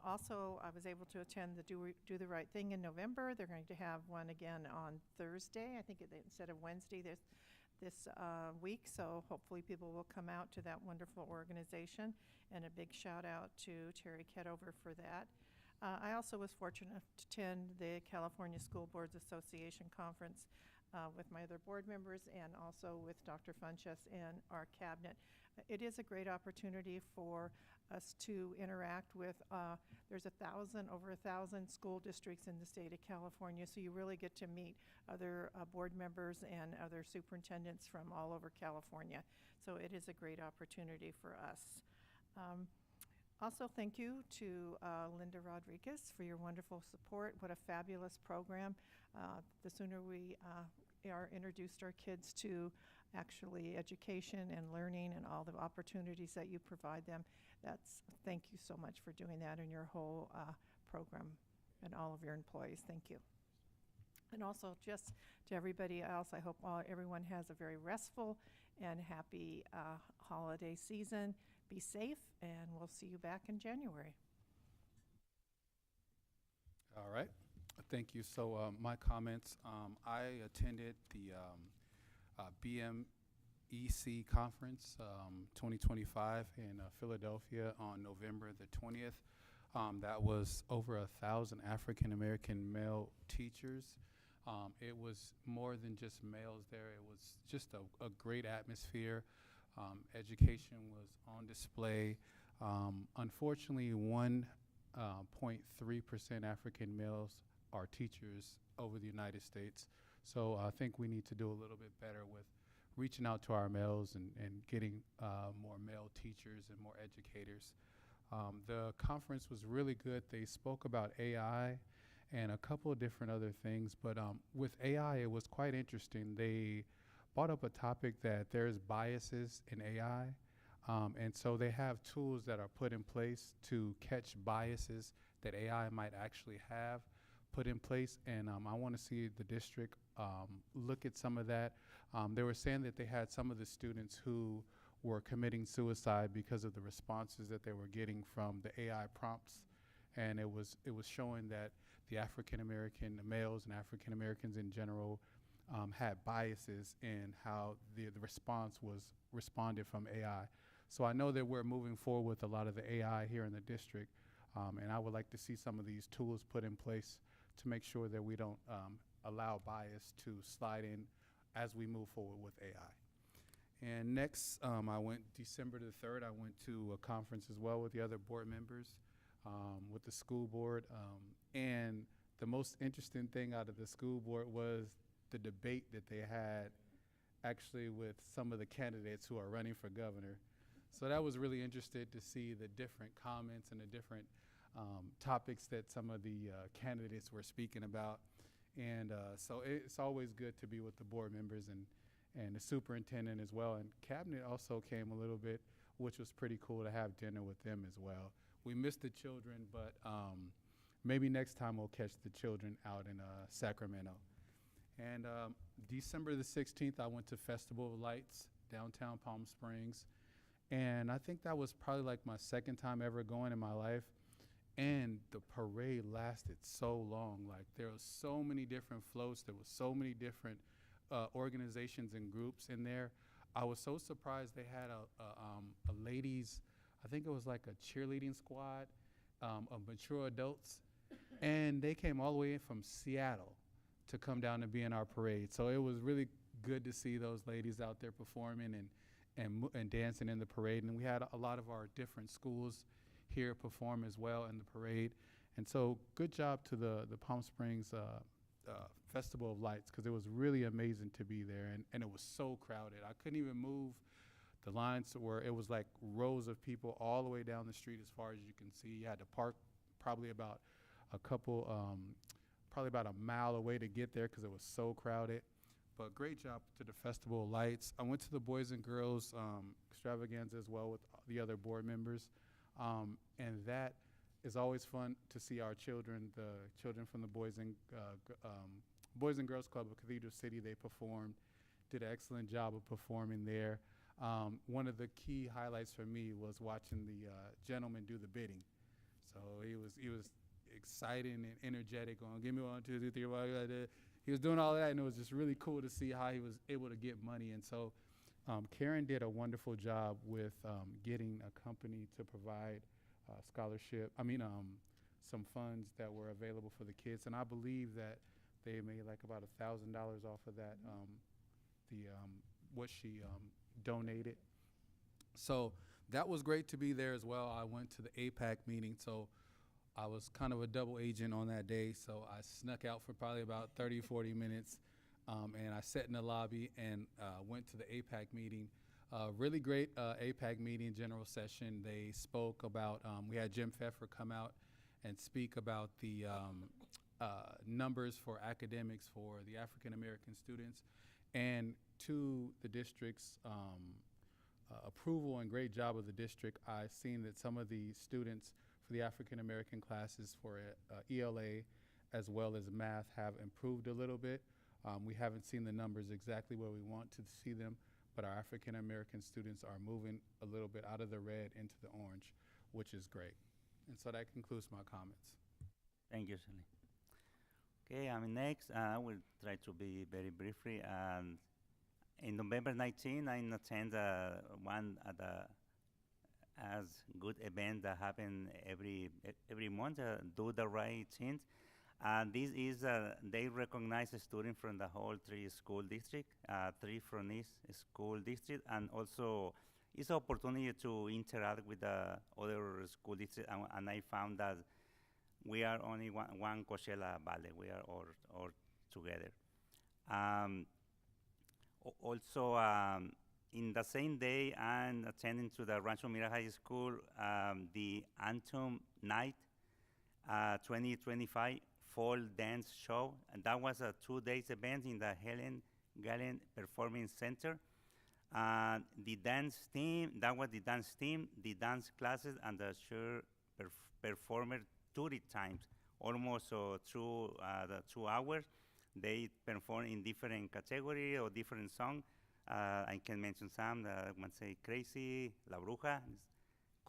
Also, I was able to attend the Do the Right Thing in November. They're going to have one again on Thursday, I think instead of Wednesday this week. So hopefully people will come out to that wonderful organization. And a big shout out to Terry Ketover for that. I also was fortunate to attend the California School Boards Association conference with my other board members and also with Dr. Funches and our cabinet. It is a great opportunity for us to interact with, there's over 1,000 school districts in the state of California, so you really get to meet other board members and other superintendents from all over California. So it is a great opportunity for us. Also, thank you to Linda Rodriguez for your wonderful support. What a fabulous program. The sooner we are introduced our kids to actually education and learning and all the opportunities that you provide them, thank you so much for doing that in your whole program and all of your employees. Thank you. And also just to everybody else, I hope everyone has a very restful and happy holiday season. Be safe, and we'll see you back in January. All right. Thank you. So my comments, I attended the BMEC conference 2025 in Philadelphia on November the 20th. That was over 1,000 African-American male teachers. It was more than just males there. It was just a great atmosphere. Education was on display. Unfortunately, 1.3% African males are teachers over the United States. So I think we need to do a little bit better with reaching out to our males and getting more male teachers and more educators. The conference was really good. They spoke about AI and a couple of different other things, but with AI, it was quite interesting. They brought up a topic that there's biases in AI, and so they have tools that are put in place to catch biases that AI might actually have put in place, and I want to see the district look at some of that. They were saying that they had some of the students who were committing suicide because of the responses that they were getting from the AI prompts, and it was showing that the African American males and African Americans in general had biases in how the response was responded from AI. So I know that we're moving forward with a lot of the AI here in the district, and I would like to see some of these tools put in place to make sure that we don't allow bias to slide in as we move forward with AI. And next, I went December the 3rd, I went to a conference as well with the other board members, with the school board. And the most interesting thing out of the school board was the debate that they had actually with some of the candidates who are running for governor. So that was really interesting to see the different comments and the different topics that some of the candidates were speaking about. And so it's always good to be with the board members and the superintendent as well. And cabinet also came a little bit, which was pretty cool to have dinner with them as well. We missed the children, but maybe next time we'll catch the children out in Sacramento. And December the 16th, I went to Festival of Lights, downtown Palm Springs. And I think that was probably like my second time ever going in my life. And the parade lasted so long. Like, there was so many different floats. There was so many different organizations and groups in there. I was so surprised they had a ladies, I think it was like a cheerleading squad of mature adults. And they came all the way in from Seattle to come down and be in our parade. So it was really good to see those ladies out there performing and dancing in the parade. And we had a lot of our different schools here perform as well in the parade. And so good job to the Palm Springs Festival of Lights, because it was really amazing to be there. And it was so crowded. I couldn't even move. The lines were, it was like rows of people all the way down the street as far as you can see. You had to park probably about probably about a mile away to get there because it was so crowded. But great job to the Festival of Lights. I went to the Boys and Girls extravaganza as well with the other board members. And that is always fun to see our children, the children from the Boys and Girls Club of Cathedral City. They performed, did an excellent job of performing there. One of the key highlights for me was watching the gentleman do the bidding. So he was exciting and energetic on, give me 1, 2, 3, 4, he was doing all of that, and it was just really cool to see how he was able to get money. And so Karen did a wonderful job with getting a company to provide some funds that were available for the kids. And I believe that they made like about $1,000 off of that, what she donated. So that was great to be there as well. I went to the APAC meeting, so I was kind of a double agent on that day. So I snuck out for probably about 30, 40 minutes. And I sat in the lobby and went to the APAC meeting. Really great APAC meeting, general session. They spoke about, we had Jim Pfeffer come out and speak about the numbers for academics for the African American students, and to the district's approval and great job of the district. I've seen that some of the students for the African American classes for ELA as well as math have improved a little bit. We haven't seen the numbers exactly where we want to see them, but our African American students are moving a little bit out of the red into the orange, which is great. And so that concludes my comments. Thank you, Sally. Okay, next, I will try to be very briefly. In November 19, I attend one of the as good event that happen every month, Do the Right Things. And this is, they recognize a student from the whole 3 school district, 3 from each school district, and also it's an opportunity to interact with the other school districts. And I found that we are only one Coachella Valley. We are all together. Also, in the same day, I'm attending to the Rancho Mira High School, the Anthem Night 2025 Fall Dance Show. And that was a 2-day event in the Helen Gallen Performing Center. The dance team, that was the dance team, the dance classes, and the sure performer 30 times, almost through the 2 hours. They perform in different categories or different songs. I can mention some. One say Crazy, La Bruja,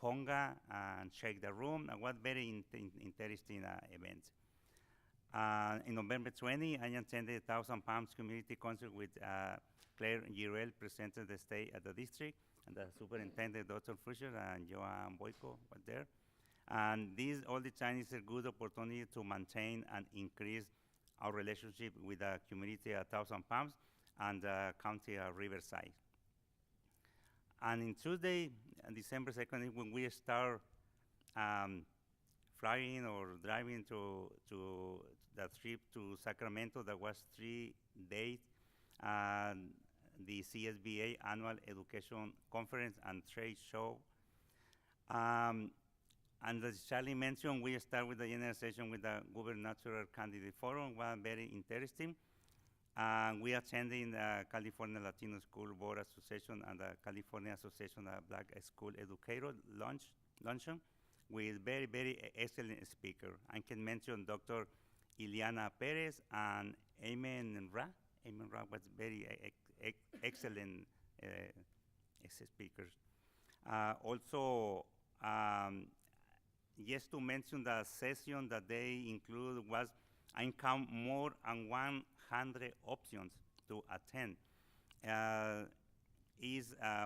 conga and shake the room. Was very interesting events. In November 20, I attended Thousand Palms Community Concert with Claire Girel, presented the state at the district, and the superintendent, Dr. Fisher, and Joan Boyko was there. And all the time is a good opportunity to maintain and increase our relationship with the community at Thousand Palms and the county of Riverside. And in Tuesday, December 2nd, when we start flying or driving to the trip to Sacramento, that was 3 days, the CSBA Annual Education Conference and Trade Show. And as Charlie mentioned, we start with the general session with the Gubernatorial Candidate Forum, was very interesting. We attended the California Latino School Board Association and the California Association of Black School Educators luncheon with very, very excellent speakers. I can mention Dr. Ileana Perez and Amen Ra. Amen Ra was very excellent speakers. Also, just to mention the session that they include was, I count more than 100 options to attend.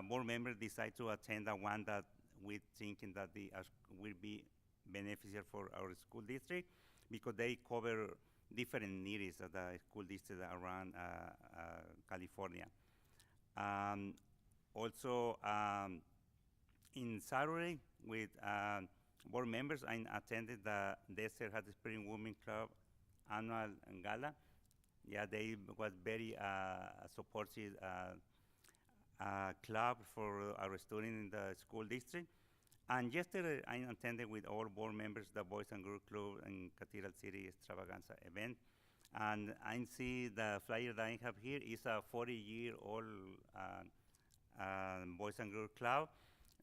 Board members decide to attend the one that we thinking that will be beneficial for our school district, because they cover different needs of the school district around California. Also, in Saturday with board members, I attended the Desert Hot Spring Women Club annual gala. Yeah, they was very supportive club for our students in the school district. And yesterday, I attended with all board members the Boys and Girls Club and Cathedral City Extravaganza event. And I see the flyer that I have here is a 40-year-old Boys and Girls Club.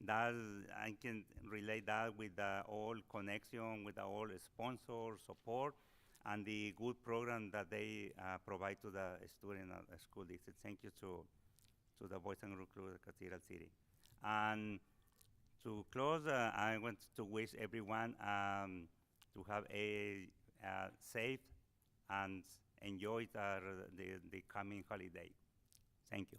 That I can relate that with the all connection, with the all sponsor support, and the good program that they provide to the student at the school district. Thank you to the Boys and Girls Club of Cathedral City. And to close, I want to wish everyone to have a safe and enjoy the coming holiday. Thank you.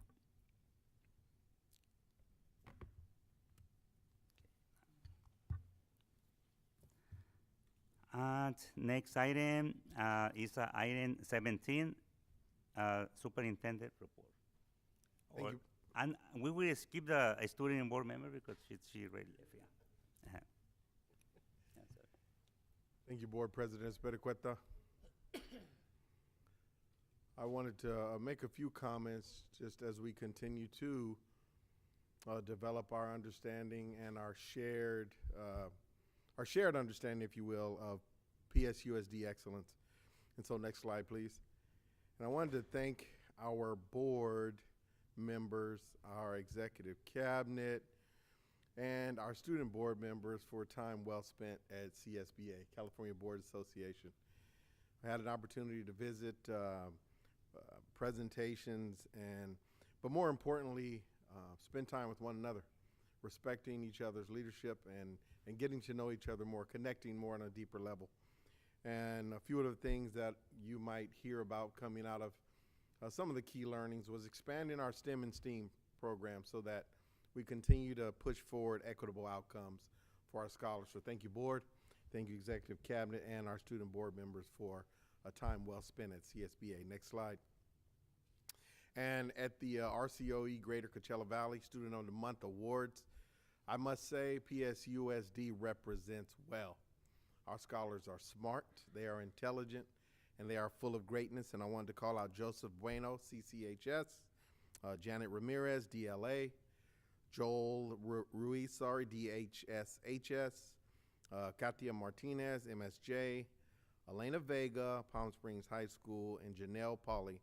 And next item is item 17, Superintendent report. Thank you. And we will skip the student board member because she already left. Yeah. Yes, sir. Thank you, Board President Espericueta. I wanted to make a few comments just as we continue to develop our understanding and our shared understanding, if you will, of PSUSD excellence. And so next slide, please. And I wanted to thank our board members, our executive cabinet, and our student board members for time well spent at CSBA, California Board Association. I had an opportunity to visit presentations, but more importantly, spend time with one another, respecting each other's leadership and getting to know each other more, connecting more on a deeper level. And a few of the things that you might hear about coming out of some of the key learnings was expanding our STEM and STEAM program so that we continue to push forward equitable outcomes for our scholars. So thank you, board, thank you, executive cabinet, and our student board members for a time well spent at CSBA. Next slide. And at the RCOE Greater Coachella Valley Student of the Month Awards, I must say PSUSD represents well. Our scholars are smart, they are intelligent, and they are full of greatness. And I wanted to call out Joseph Bueno, CCHS, Janet Ramirez, DLA, Joel Ruiz, DHSHS, Katia Martinez, MSJ, Elena Vega, Palm Springs High School, and Janelle Pauly,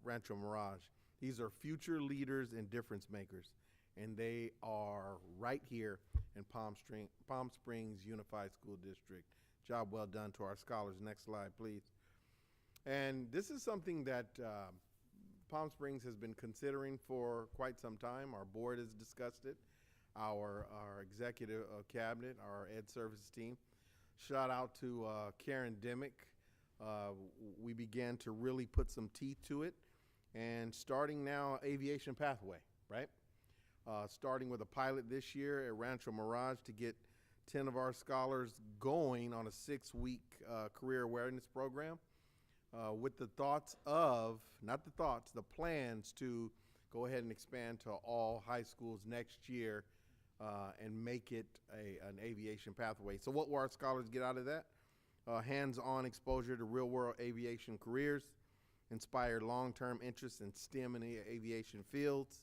Rancho Mirage. These are future leaders and difference makers, and they are right here in Palm Springs Unified School District. Job well done to our scholars. Next slide, please. And this is something that Palm Springs has been considering for quite some time. Our board has discussed it. our executive cabinet, our ed services team. Shout out to Karen Dimick. We began to really put some teeth to it, and starting now, aviation pathway, right? Starting with a pilot this year at Rancho Mirage to get 10 of our scholars going on a 6-week career awareness program with the thoughts of, not the thoughts, the plans to go ahead and expand to all high schools next year and make it an aviation pathway. So what will our scholars get out of that? Hands-on exposure to real-world aviation careers, inspire long-term interest in STEM and aviation fields.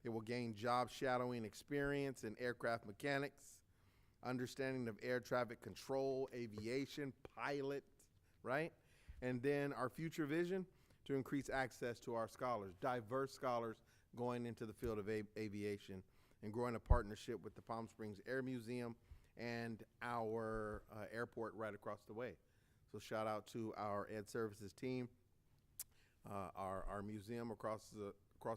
They will gain job shadowing experience in aircraft mechanics, understanding of air traffic control, aviation, pilot, right? And then our future vision, to increase access to our scholars, diverse scholars going into the field of aviation, and growing a partnership with the Palm Springs Air Museum and our airport right across the way. So shout out to our ed services team, our museum across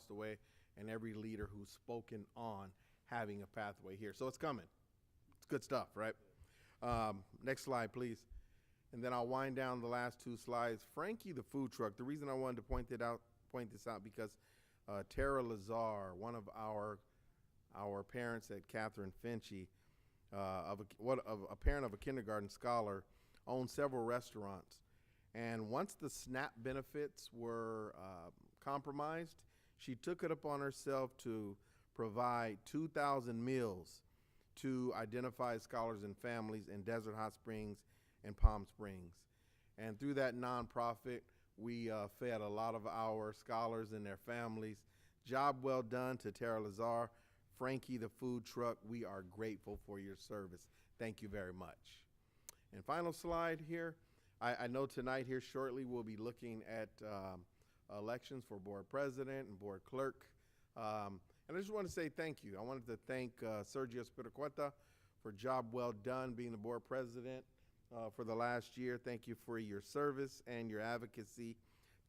the way, and every leader who's spoken on having a pathway here. So it's coming. It's good stuff, right? Next slide, please. And then I'll wind down the last 2 slides. Frankie the food truck. The reason I wanted to point this out because Tara Lazar, one of our parents at Catherine Finchy, a parent of a kindergarten scholar, owns several restaurants. And once the SNAP benefits were compromised, she took it upon herself to provide 2,000 meals to identified scholars and families in Desert Hot Springs and Palm Springs. And through that nonprofit, we fed a lot of our scholars and their families. Job well done to Tara Lazar. Frankie the food truck, we are grateful for your service. Thank you very much. And final slide here. I know tonight here shortly we'll be looking at elections for board president and board clerk. And I just want to say thank you. I wanted to thank Sergio Spiracueta for job well done being the board president for the last year. Thank you for your service and your advocacy,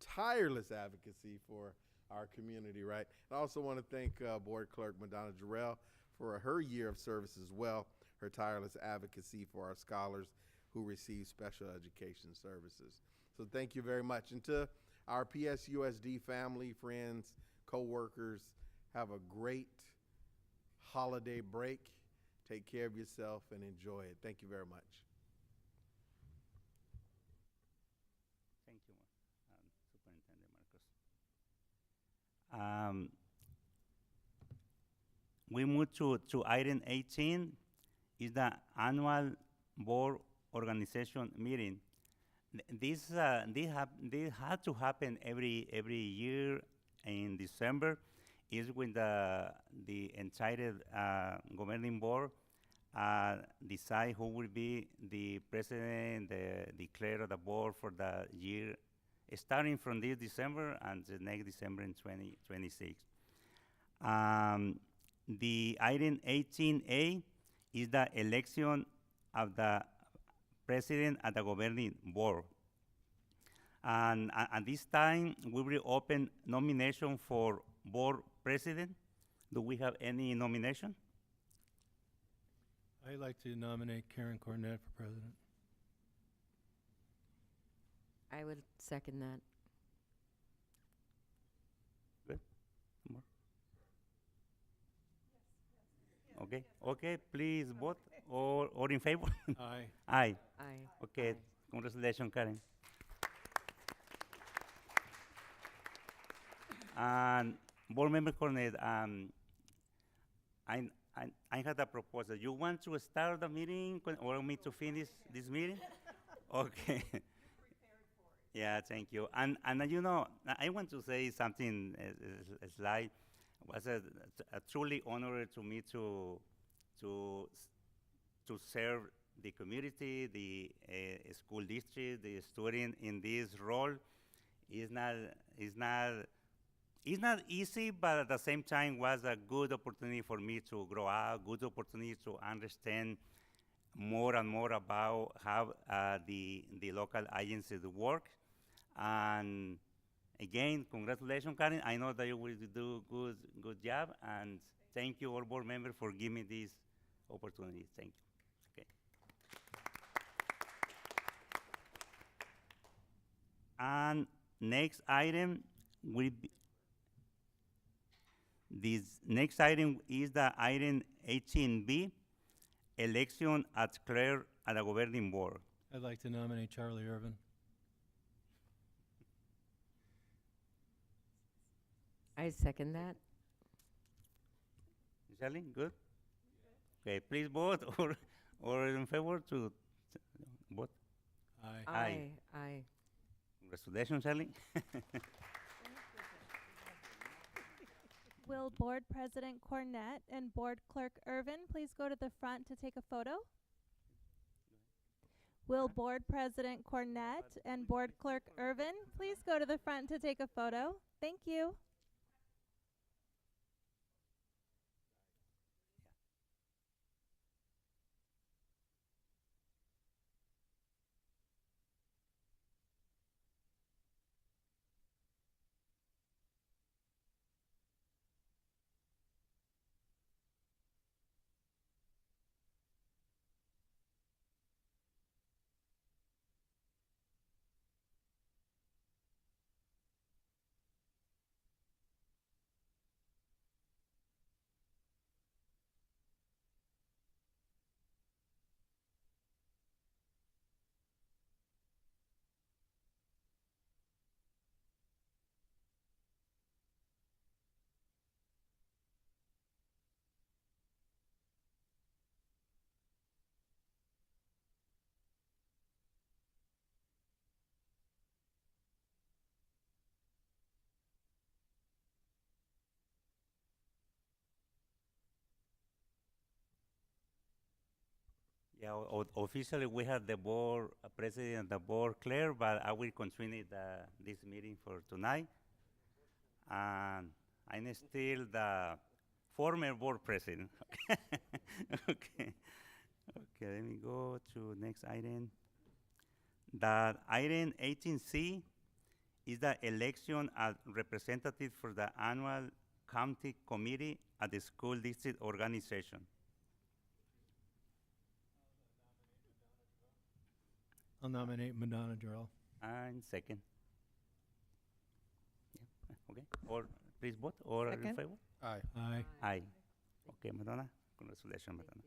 tireless advocacy for our community, right? I also want to thank board clerk Madonna Jarrell for her year of service as well, her tireless advocacy for our scholars who receive special education services. So thank you very much. And to our PSUSD family, friends, co-workers, have a great holiday break. Take care of yourself and enjoy it. Thank you very much. Thank you, Superintendent Marcos. We move to item 18, is the annual board organization meeting. This had to happen every year in December. Is when the entitled governing board decide who will be the president, the clerk of the board for the year, starting from this December and the next December in 2026. The item 18A is the election of the president of the governing board. And at this time, we will open nomination for board president. Do we have any nomination? I'd like to nominate Karen Cornett for president. I would second that. Good. More? Okay. Okay. Please vote or in favor. Aye. Aye. Aye. Okay. Aye. Congratulations, Karen. And board member Cornett, I had a proposal. You want to start the meeting or me to finish this meeting? Okay. Yeah, thank you. And you know, I want to say something slight. It was a truly honor to me to serve the community, the school district, the student in this role. It's not easy, but at the same time was a good opportunity for me to grow up, good opportunity to understand more and more about how the local agencies work. And Again, congratulations, Karen. I know that you will do good job, and thank you, all board members, for giving me this opportunity. Thank you. Okay. And next item will be, this next item is the item 18B, election as clerk at the governing board. I'd like to nominate Charlie Irvin. I second that. Shelley, good? Okay, please vote or in favor to vote. Aye. Aye. Aye. Congratulations, Shelley. Will Board President Cornett and Board Clerk Irvin please go to the front to take a photo? Will Board President Cornett and Board Clerk Irvin please go to the front to take a photo? Thank you. Yeah, officially we have the board president, the board clerk, but I will continue this meeting for tonight. And I'm still the former board president. Okay. Okay, let me go to next item. The item 18C is the election as representative for the annual county committee at the school district organization. I'll nominate Madonna Jarrell. And second. Yeah, okay. Or please vote or in Second. favor? Aye. Aye. Aye. Okay, Madonna. Congratulations, Madonna.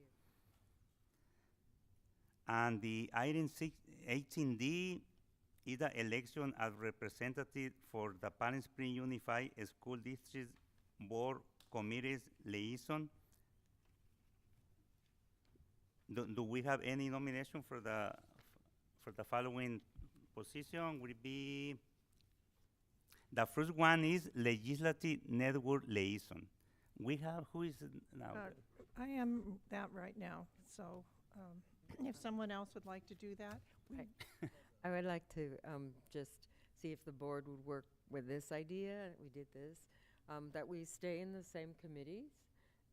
And the item 18D is the election as representative for the Palm Springs Unified School District Board Committees liaison. Do we have any nomination for the following position? Will be the first one is Legislative Network Liaison. We have, who is it now? I am that right now, so if someone else would like to do that. I would like to just see if the board would work with this idea. We did this, that we stay in the same committees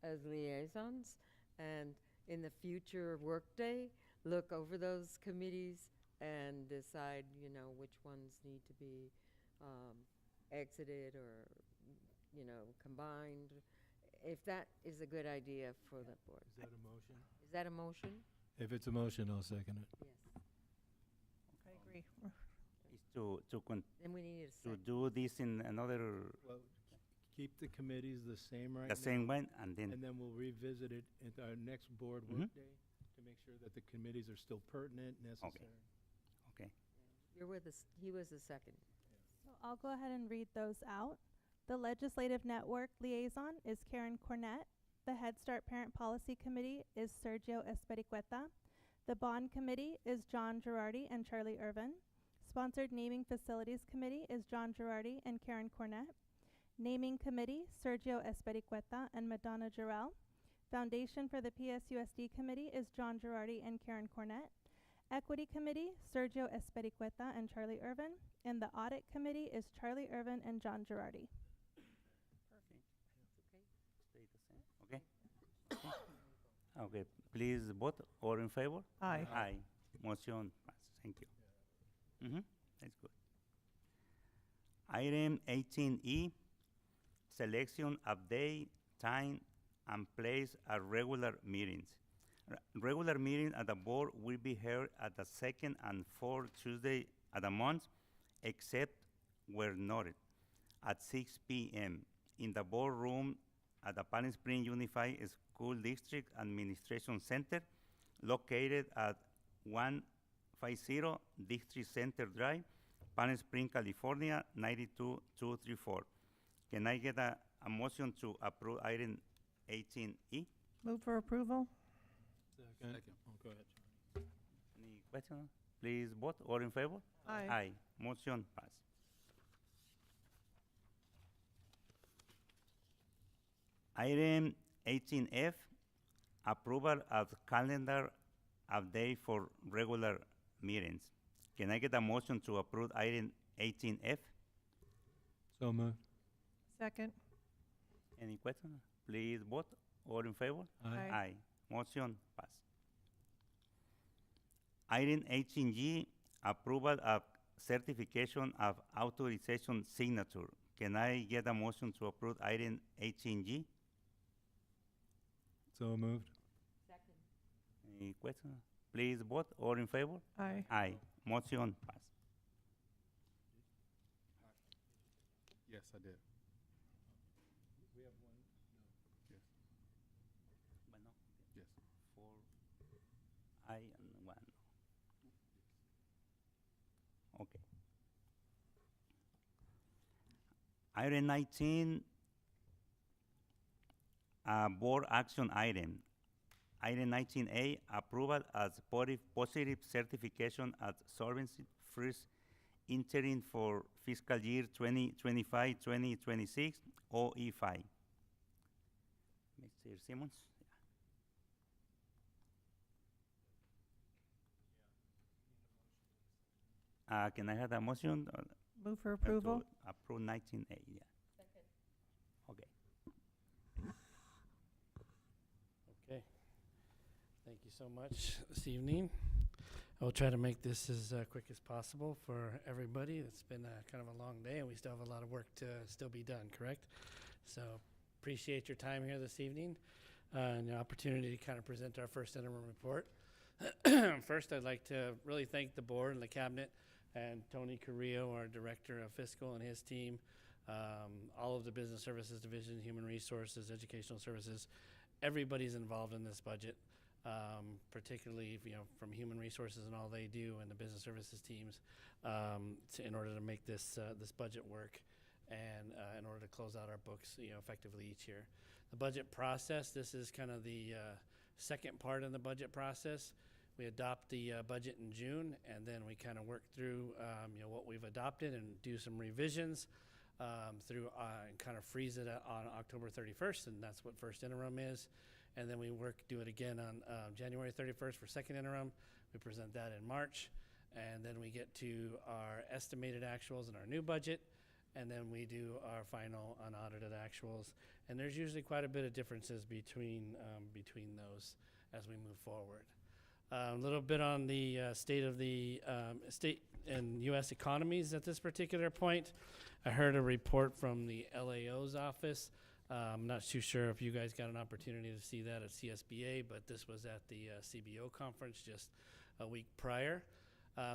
as liaisons, and in the future workday, look over those committees and decide, you know, which ones need to be exited or, you know, combined. If that is a good idea for the board. Is that a motion? Is that a motion? If it's a motion, I'll second it. Yes. I agree. Is to Then we need a second. do this in another Well, keep the committees the same right the now. same one, and then And then we'll revisit it at our next board Mhm. workday to make sure that the committees are still pertinent, necessary. okay. You're with us. He was the second. So I'll go ahead and read those out. The Legislative Network Liaison is Karen Cornett. The Head Start Parent Policy Committee is Sergio Espericueta. The Bond Committee is John Girardi and Charlie Irvin. Sponsored Naming Facilities Committee is John Girardi and Karen Cornett. Naming Committee, Sergio Espericueta and Madonna Jarrell. Foundation for the PSUSD Committee is John Girardi and Karen Cornett. Equity Committee, Sergio Espericueta and Charlie Irvin. And the Audit Committee is Charlie Irvin and John Girardi. Okay. Okay. Please vote or in favor? Aye. Aye. Motion passes. Thank you. That's good. Item 18E, selection of day, time, and place at regular meetings. Regular meetings at the board will be held at the second and fourth Tuesday of the month, except where noted, at 6 p.m. in the boardroom at the Palm Springs Unified School District Administration Center, located at 150 District Center Drive, Palm Springs, California, 92234. Can I get a motion to approve item 18E? Move for approval? Second. Oh, go ahead, Charlie. Any questions? Please vote. All in favor? Aye. Aye. Motion pass. Item 18F, approval of calendar update for regular meetings. Can I get a motion to approve item 18F? So moved. Second? Any questions? Please vote. All in favor? Aye. Aye. Motion pass. Item 18G, approval of certification of authorization signature. Can I get a motion to approve item 18G? So moved. Any questions? Please vote. All in favor? Aye. Aye. Motion pass. Yes, I did. We have one? Yes. Bueno, Yes. 4 aye and 1 no. Okay. Item 19, board action item. Item 19A, approval as positive certification as solvency first interim for fiscal year 2025-2026 OE5. Mr. Simmons? Can I have a motion? Move for approval? To approve 19A, yeah. Okay. Okay. Thank you so much this evening. I will try to make this as quick as possible for everybody. It's been kind of a long day, and we still have a lot of work to still be done, correct? So appreciate your time here this evening and the opportunity to kind of present our first interim report. First, I'd like to really thank the board and the cabinet and Tony Carrillo, our director of fiscal, and his team, all of the business services division, human resources, educational services. Everybody's involved in this budget, particularly from human resources and all they do, and the business services teams, in order to make this this budget work, and in order to close out our books effectively each year. The budget process. This is kind of the second part in the budget process. We adopt the budget in June, and then we kind of work through what we've adopted and do some revisions through and kind of freeze it on October 31st, and that's what first interim is. And then we do it again on January 31st for second interim. We present that in March, and then we get to our estimated actuals in our new budget, and then we do our final unaudited actuals. And there's usually quite a bit of differences between those as we move forward. A little bit on the state of the state and U.S. economies at this particular point. I heard a report from the LAO's office. I'm not too sure if you guys got an opportunity to see that at CSBA, but this was at the CBO conference just a week prior.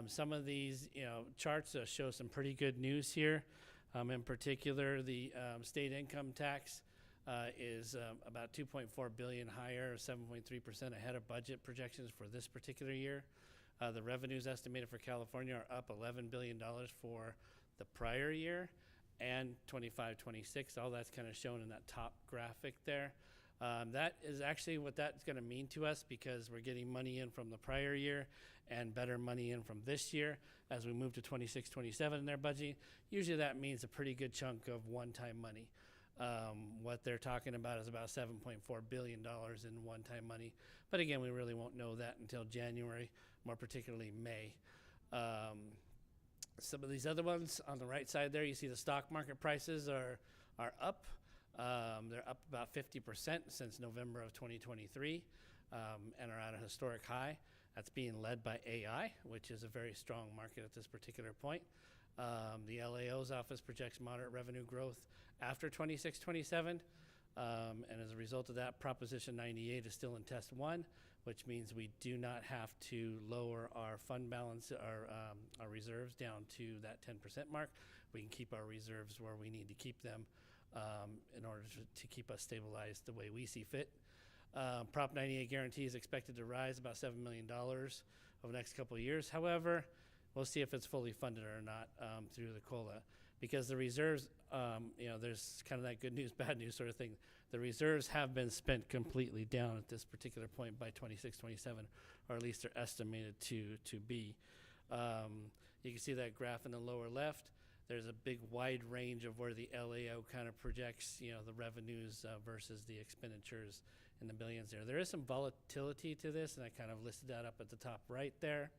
Some of these charts show some pretty good news here. In particular, the state income tax is about $2.4 billion higher, 7.3% ahead of budget projections for this particular year. The revenues estimated for California are up $11 billion for the prior year and 25-26. All that's kind of shown in that top graphic there. That is actually what that's going to mean to us, because we're getting money in from the prior year and better money in from this year as we move to 26-27 in their budget. Usually that means a pretty good chunk of one-time money. What they're talking about is about $7.4 billion in one-time money. But again, we really won't know that until January, more particularly May. Some of these other ones on the right side there, you see the stock market prices are up. They're up about 50% since November of 2023 and are at a historic high. That's being led by AI, which is a very strong market at this particular point. The LAO's office projects moderate revenue growth after 26-27. And as a result of that, Proposition 98 is still in test one, which means we do not have to lower our fund balance, our reserves down to that 10% mark. We can keep our reserves where we need to keep them in order to keep us stabilized the way we see fit. Prop 98 guarantee is expected to rise about $7 million over the next couple of years. However, we'll see if it's fully funded or not through the COLA, because the reserves, there's kind of that good news, bad news sort of thing. The reserves have been spent completely down at this particular point by 26-27, or at least they're estimated to be. You can see that graph in the lower left. There's a big wide range of where the LAO kind of projects, the revenues versus the expenditures in the billions there. There is some volatility to this, and I kind of listed that up at the top right there.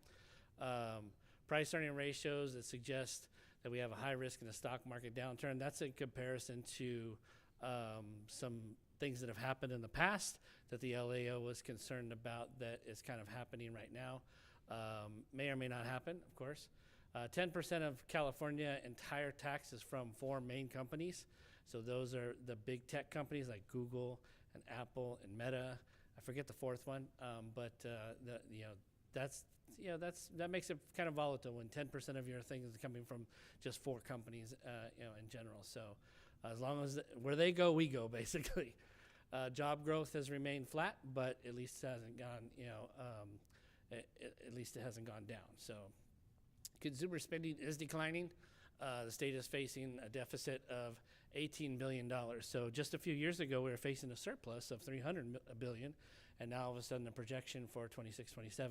Price earning ratios that suggest that we have a high risk in a stock market downturn. That's in comparison to some things that have happened in the past that the LAO was concerned about that is kind of happening right now. May or may not happen, of course. 10% of California entire tax is from 4 main companies. So those are the big tech companies like Google and Apple and Meta. I forget the 4th one, but that makes it kind of volatile when 10% of your thing is coming from just 4 companies, in general. So as long as where they go, we go, basically. Job growth has remained flat, but at least it hasn't gone, at least it hasn't gone down. So consumer spending is declining. The state is facing a deficit of $18 billion. So just a few years ago, we were facing a surplus of $300 billion. And now all of a sudden the projection for 26-27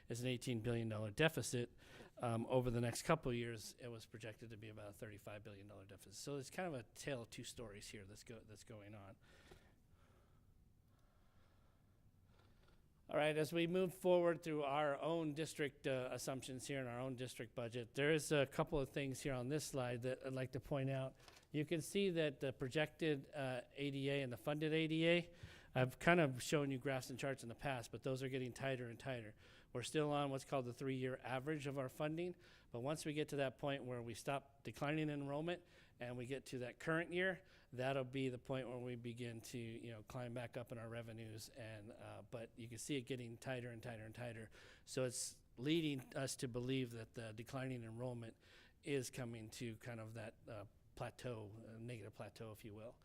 is an $18 billion deficit. Over the next couple of years, it was projected to be about a $35 billion deficit. So it's kind of a tale of 2 stories here that's going on. All right, as we move forward through our own district assumptions here in our own district budget, there is a couple of things here on this slide that I'd like to point out. You can see that the projected ADA and the funded ADA, I've kind of shown you graphs and charts in the past, but those are getting tighter and tighter. We're still on what's called the 3-year average of our funding, but once we get to that point where we stop declining enrollment and we get to that current year, that'll be the point where we begin to climb back up in our revenues. And but you can see it getting tighter and tighter and tighter. So it's leading us to believe that the declining enrollment is coming to kind of that plateau, negative plateau, if you will.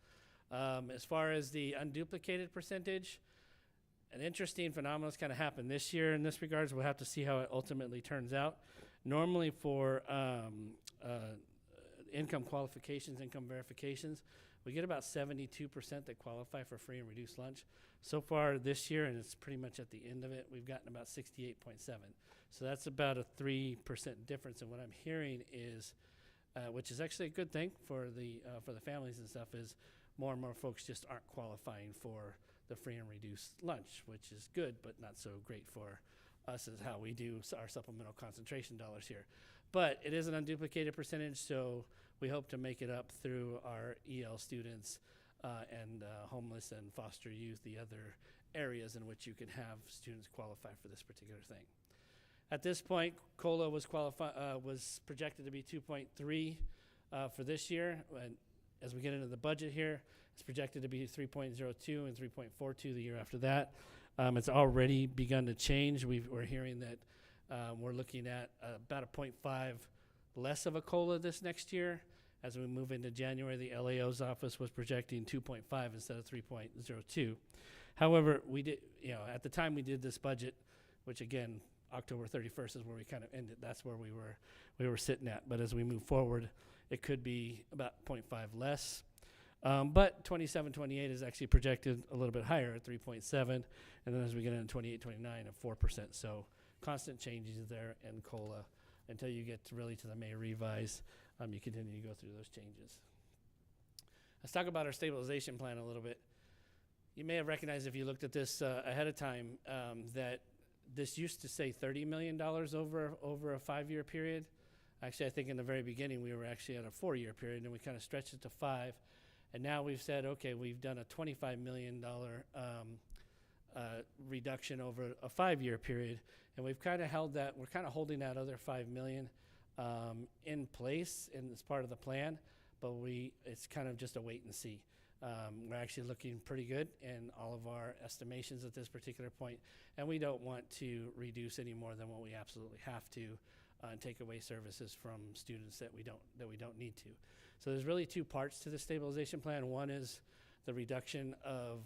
As far as the unduplicated percentage, an interesting phenomenon has kind of happened this year in this regards. We'll have to see how it ultimately turns out. Normally for income qualifications, income verifications, we get about 72% that qualify for free and reduced lunch. So far this year, and it's pretty much at the end of it, we've gotten about 68.7. So that's about a 3% difference. And what I'm hearing is, which is actually a good thing for the families and stuff, is more and more folks just aren't qualifying for the free and reduced lunch, which is good, but not so great for us as how we do our supplemental concentration dollars here. But it is an unduplicated percentage, so we hope to make it up through our EL students and homeless and foster youth, the other areas in which you can have students qualify for this particular thing. At this point, COLA was projected to be 2.3 for this year. And as we get into the budget here, it's projected to be 3.02 and 3.42 the year after that. It's already begun to change. We're hearing that we're looking at about a 0.5 less of a COLA this next year. As we move into January, the LAO's office was projecting 2.5 instead of 3.02. However, we did, at the time we did this budget, which again, October 31st is where we kind of ended. That's where we were sitting at. But as we move forward, it could be about 0.5 less. But 27-28 is actually projected a little bit higher at 3.7. And then as we get into 28-29 at 4%. So constant changes there in COLA until you get really to the May revise. You continue to go through those changes. Let's talk about our stabilization plan a little bit. You may have recognized if you looked at this ahead of time that this used to say $30 million over a 5-year period. Actually, I think in the very beginning we were actually at a 4-year period, and we kind of stretched it to 5. And now we've said, okay, we've done a $25 million reduction over a 5-year period, and we've kind of held that. We're kind of holding that other $5 million in place and it's part of the plan, but it's kind of just a wait and see. We're actually looking pretty good in all of our estimations at this particular point, and we don't want to reduce any more than what we absolutely have to, and take away services from students that we don't need to. So there's really two parts to the stabilization plan. One is the reduction of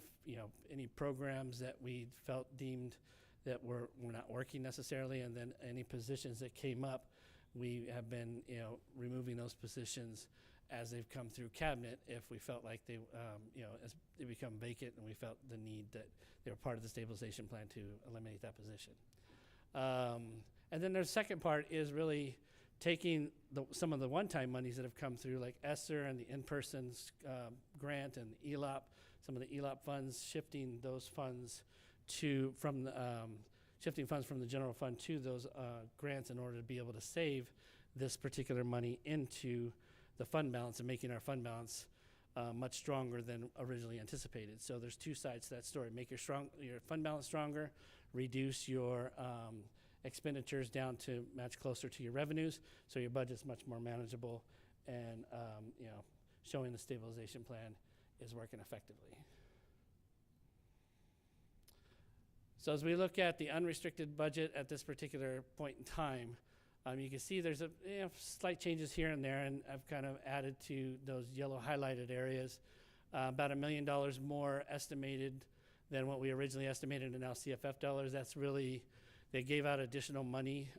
any programs that we felt deemed that were not working necessarily, and then any positions that came up, we have been removing those positions as they've come through cabinet if we felt like they as they become vacant and we felt the need that they were part of the stabilization plan to eliminate that position. And then the second part is really taking some of the one-time monies that have come through, like ESSER and the in-person grant and the ELOP, some of the ELOP funds, shifting those funds from the general fund to those grants in order to be able to save this particular money into the fund balance and making our fund balance much stronger than originally anticipated. So there's two sides to that story. Make your fund balance stronger, reduce your expenditures down to match closer to your revenues, so your budget's much more manageable, and showing the stabilization plan is working effectively. So as we look at the unrestricted budget at this particular point in time, you can see there's slight changes here and there, and I've kind of added to those yellow highlighted areas. About $1 million more estimated than what we originally estimated in LCFF dollars. That's really, they gave out additional money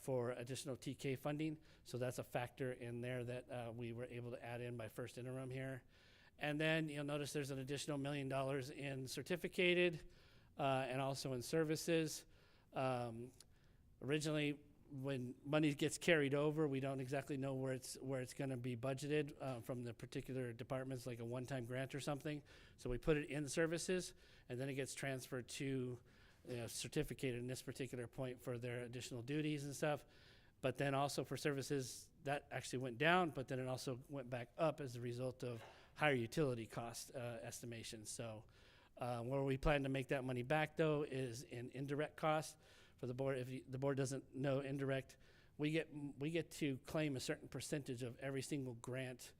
for additional TK funding, so that's a factor in there that we were able to add in by first interim here. And then you'll notice there's an additional $1 million in certificated and also in services. Originally, when money gets carried over, we don't exactly know where it's going to be budgeted from the particular departments, like a one-time grant or something. So we put it in services, and then it gets transferred to certificated in this particular point for their additional duties and stuff. But then also for services, that actually went down, but then it also went back up as a result of higher utility cost estimations. So where we plan to make that money back, though, is in indirect costs. For the board, if the board doesn't know indirect, we get to claim a certain percentage of every single grant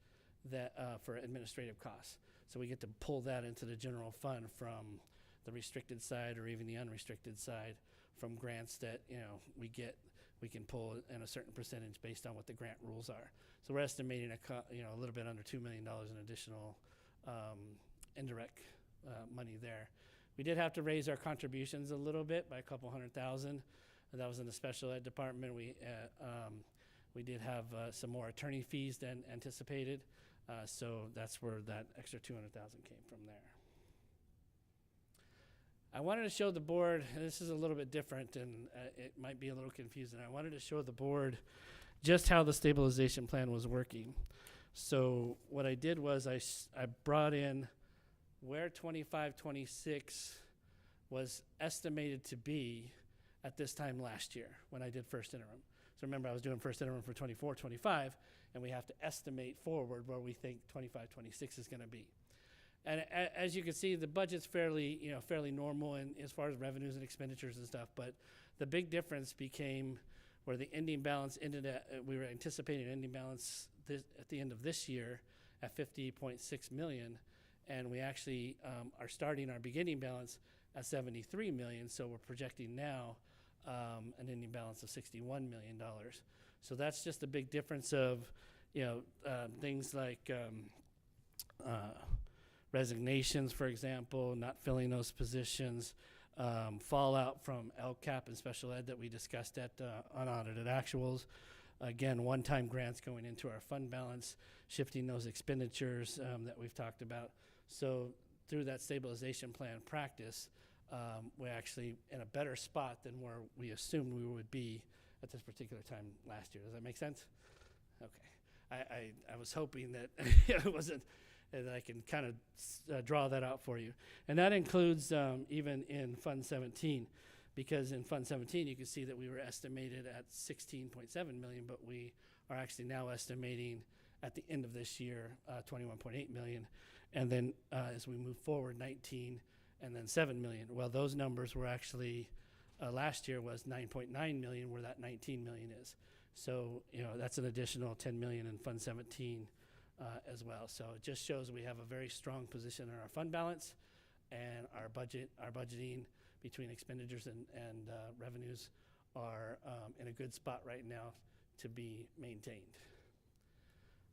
that for administrative costs. So we get to pull that into the general fund from the restricted side or even the unrestricted side from grants that we can pull in a certain percentage based on what the grant rules are. So we're estimating a little bit under $2 million in additional indirect money there. We did have to raise our contributions a little bit by a couple $100,000. And that was in the special ed department. We did have some more attorney fees than anticipated, so that's where that extra $200,000 came from there. I wanted to show the board, and this is a little bit different, and it might be a little confusing. I wanted to show the board just how the stabilization plan was working. So what I did was I brought in where 25-26 was estimated to be at this time last year when I did first interim. So remember, I was doing first interim for 24-25, and we have to estimate forward where we think 25-26 is going to be. And as you can see, the budget's fairly normal in as far as revenues and expenditures and stuff. But the big difference became where the ending balance ended at. We were anticipating an ending balance at the end of this year at $50.6 million. And we actually are starting our beginning balance at $73 million, so we're projecting now an ending balance of $61 million. So that's just a big difference of, things like resignations, for example, not filling those positions, fallout from LCAP and special ed that we discussed at unaudited actuals. Again, one-time grants going into our fund balance, shifting those expenditures that we've talked about. So through that stabilization plan practice, we're actually in a better spot than where we assumed we would be at this particular time last year. Does that make sense? Okay. I was hoping that it wasn't, that I can kind of draw that out for you. And that includes even in Fund 17, because in Fund 17 you can see that we were estimated at $16.7 million, but we are actually now estimating at the end of this year $21.8 million. And then as we move forward, 19 and then $7 million. Well, those numbers were actually, last year was $9.9 million, where that $19 million is. So, that's an additional 10 million in Fund 17 as well. So it just shows we have a very strong position in our fund balance, and our budgeting between expenditures and revenues are in a good spot right now to be maintained.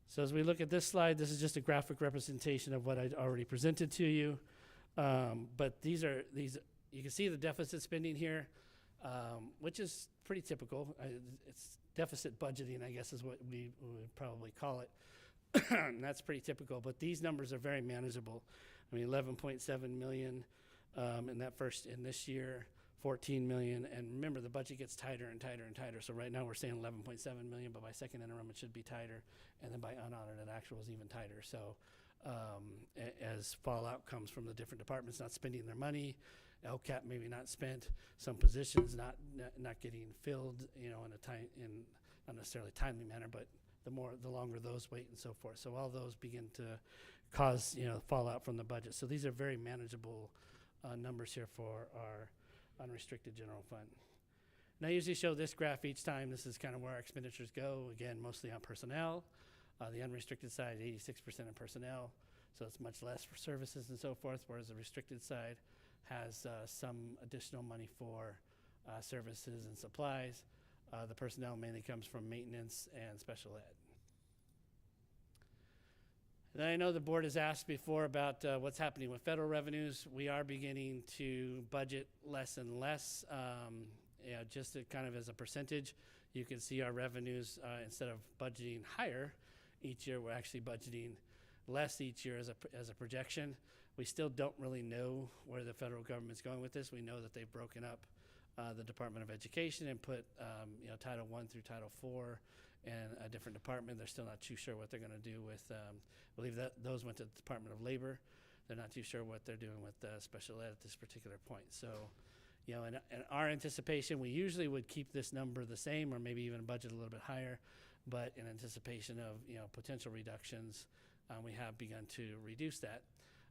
So as we look at this slide, this is just a graphic representation of what I already presented to you. But these you can see the deficit spending here, which is pretty typical. It's deficit budgeting, I guess, is what we would probably call it. And that's pretty typical, but these numbers are very manageable. I mean, 11.7 million in this year, 14 million, and remember the budget gets tighter and tighter and tighter. So right now we're saying 11.7 million, but by second interim it should be tighter, and then by unaudited actuals even tighter. So as fallout comes from the different departments not spending their money, LCAP maybe not spent, some positions not getting filled, in not necessarily timely manner, but the longer those wait and so forth. So all those begin to cause fallout from the budget. So these are very manageable numbers here for our unrestricted general fund. And I usually show this graph each time. This is kind of where our expenditures go. Again, mostly on personnel. The unrestricted side, 86% in personnel, so it's much less for services and so forth, whereas the restricted side has some additional money for services and supplies. The personnel mainly comes from maintenance and special ed. And I know the board has asked before about what's happening with federal revenues. We are beginning to budget less and less. Just kind of as a percentage, you can see our revenues, instead of budgeting higher each year, we're actually budgeting less each year as a projection. We still don't really know where the federal government's going with this. We know that they've broken up the Department of Education and put Title I through Title IV in a different department. They're still not too sure what they're going to do with, I believe that those went to the Department of Labor. They're not too sure what they're doing with special ed at this particular point. So, in our anticipation, we usually would keep this number the same or maybe even budget a little bit higher, but in anticipation of potential reductions, we have begun to reduce that.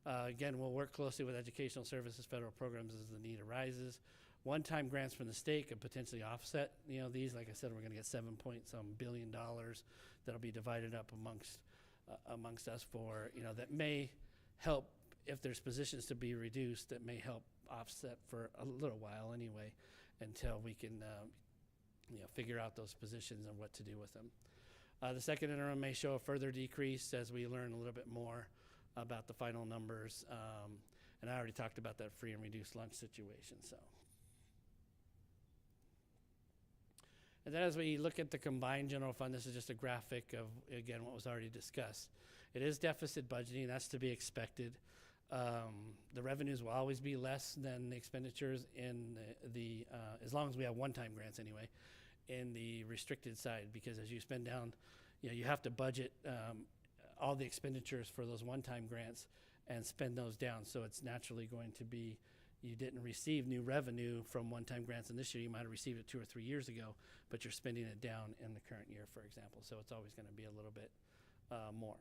Again, we'll work closely with educational services, federal programs as the need arises. One-time grants from the state could potentially offset, these. Like I said, we're going to get $7-some billion that'll be divided up amongst us for, that may help if there's positions to be reduced. That may help offset for a little while anyway, until we can, figure out those positions and what to do with them. The second interim may show a further decrease as we learn a little bit more about the final numbers. And I already talked about that free and reduced lunch situation. So. And then as we look at the combined general fund, this is just a graphic of, again, what was already discussed. It is deficit budgeting. That's to be expected. The revenues will always be less than the expenditures in the as long as we have one-time grants anyway, in the restricted side, because as you spend down, you have to budget all the expenditures for those one-time grants and spend those down. So it's naturally going to be, you didn't receive new revenue from one-time grants, and this year you might have received it 2 or 3 years ago, but you're spending it down in the current year, for example. So it's always going to be a little bit more.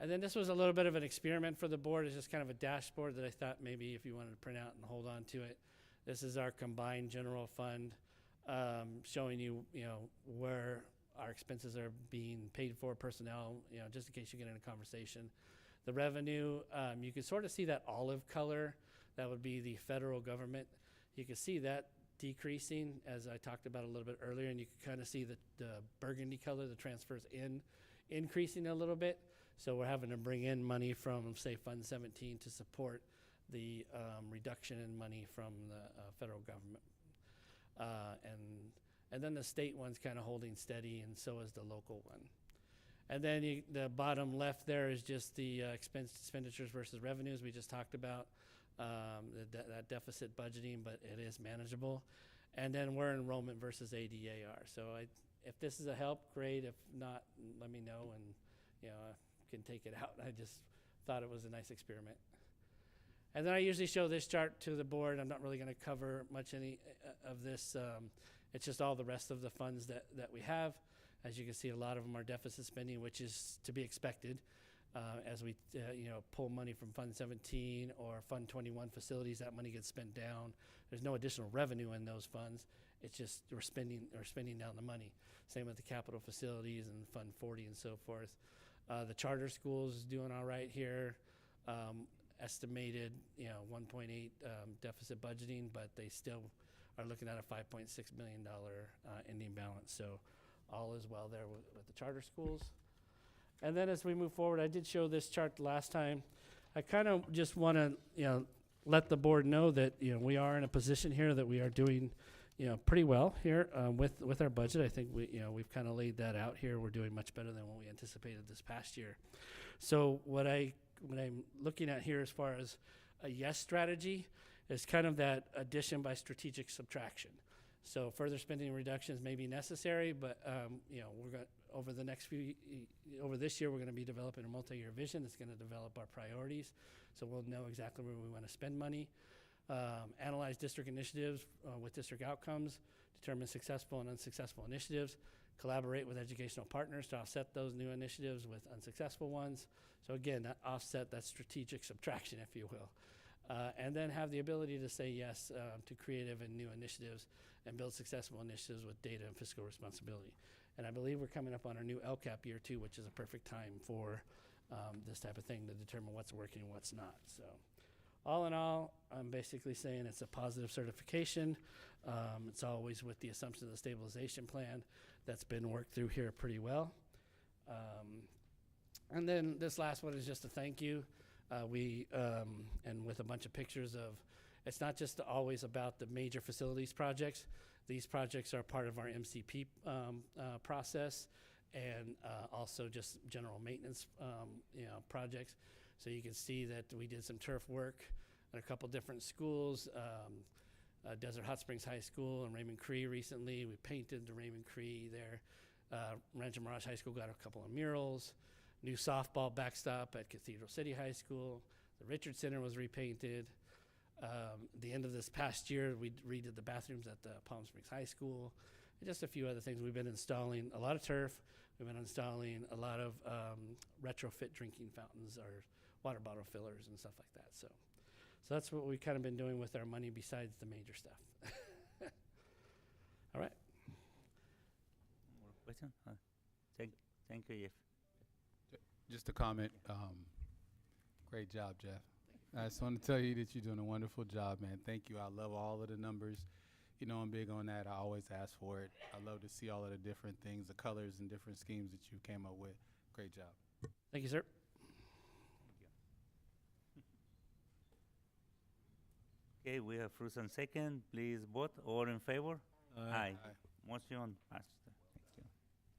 And then this was a little bit of an experiment for the board. It's just kind of a dashboard that I thought maybe if you wanted to print out and hold on to it. This is our combined general fund, showing you, where our expenses are being paid for, personnel, just in case you get in a conversation. The revenue, you can sort of see that olive color. That would be the federal government. You can see that decreasing, as I talked about a little bit earlier, and you can kind of see the burgundy color, the transfers increasing a little bit. So we're having to bring in money from, say, Fund 17 to support the reduction in money from the federal government. And then the state one's kind of holding steady, and so is the local one. And then the bottom left there is just the expenditures versus revenues we just talked about, that deficit budgeting, but it is manageable. And then where enrollment versus ADA are. So if this is a help, great. If not, let me know, and I can take it out. I just thought it was a nice experiment. And then I usually show this chart to the board. I'm not really going to cover much any of this. It's just all the rest of the funds that we have. As you can see, a lot of them are deficit spending, which is to be expected as we pull money from Fund 17 or Fund 21 facilities. That money gets spent down. There's no additional revenue in those funds, It's just we're spending down the money. Same with the capital facilities and Fund 40 and so forth. The charter schools is doing all right here. Estimated, 1.8 deficit budgeting, but they still are looking at a $5.6 million ending balance. So all is well there with the charter schools. And then as we move forward, I did show this chart last time. I kind of just want to, let the board know that, we are in a position here that we are doing, pretty well here with our budget. I think we've kind of laid that out here. We're doing much better than what we anticipated this past year. So what I'm looking at here as far as a yes strategy is kind of that addition by strategic subtraction. So further spending reductions may be necessary, but we're going over the next over this year, we're going to be developing a multi-year vision that's going to develop our priorities. So we'll know exactly where we want to spend money. Analyze district initiatives with district outcomes, determine successful and unsuccessful initiatives, collaborate with educational partners to offset those new initiatives with unsuccessful ones. So again, that offset, that strategic subtraction, if you will. And then have the ability to say yes to creative and new initiatives and build successful initiatives with data and fiscal responsibility. And I believe we're coming up on our new LCAP year too, which is a perfect time for this type of thing to determine what's working and what's not. So all in all, I'm basically saying it's a positive certification. It's always with the assumption of the stabilization plan that's been worked through here pretty well. And then this last one is just a thank you. And with a bunch of pictures of, it's not just always about the major facilities projects. These projects are part of our MCP process, and also just general maintenance projects. So you can see that we did some turf work at a couple different schools, Desert Hot Springs High School and Raymond Cree recently. We painted the Raymond Cree there. Rancho Mirage High School got a couple of murals. New softball backstop at Cathedral City High School. The Richard Center was repainted. The end of this past year, we redid the bathrooms at the Palm Springs High School. And just a few other things. We've been installing a lot of turf. We've been installing a lot of retrofit drinking fountains or water bottle fillers and stuff like that. So that's what we've kind of been doing with our money besides the major stuff. All right. More question? Thank you, Jeff. Just a comment. Great job, Jeff. I just want to tell you that you're doing a wonderful job, man. Thank you. I love all of the numbers. I'm big on that. I always ask for it. I love to see all of the different things, the colors and different schemes that you came up with. Great job. Thank you, sir. Okay, we have first and second. Please vote. All in favor? Aye. Motion passed. Thank you.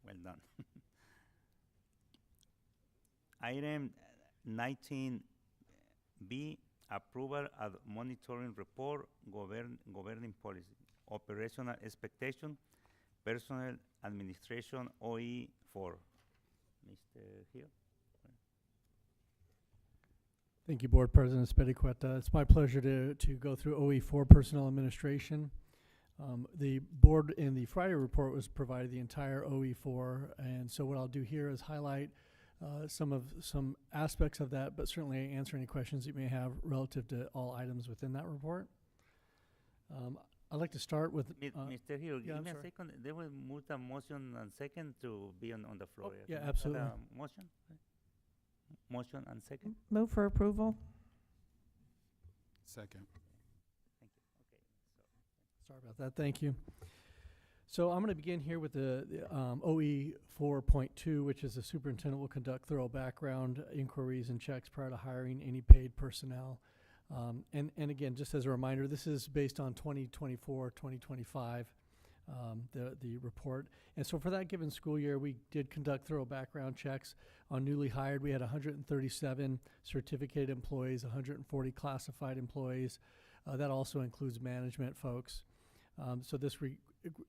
Well done. Item 19B, approval of monitoring report, governing policy, operational expectation, personnel administration, OE4. Mr. Hill. Thank you, Board President Spediqueta. It's my pleasure to go through OE4 personnel administration. The board in the Friday report was provided the entire OE4, and so what I'll do here is highlight some aspects of that, but certainly answer any questions you may have relative to all items within that report. I'd like to start with Mr. Hill, yeah, give me a second. They will move the motion and second to be on the floor. yeah, Can I have absolutely. the motion? Motion and second. Move for approval. Second. Thank you. Okay. Sorry about that. Thank you. So I'm going to begin here with the OE 4.2, which is the superintendent will conduct thorough background inquiries and checks prior to hiring any paid personnel. And again, just as a reminder, this is based on 2024, 2025, the report. And so for that given school year, we did conduct thorough background checks on newly hired. We had 137 certificated employees, 140 classified employees. That also includes management folks. So this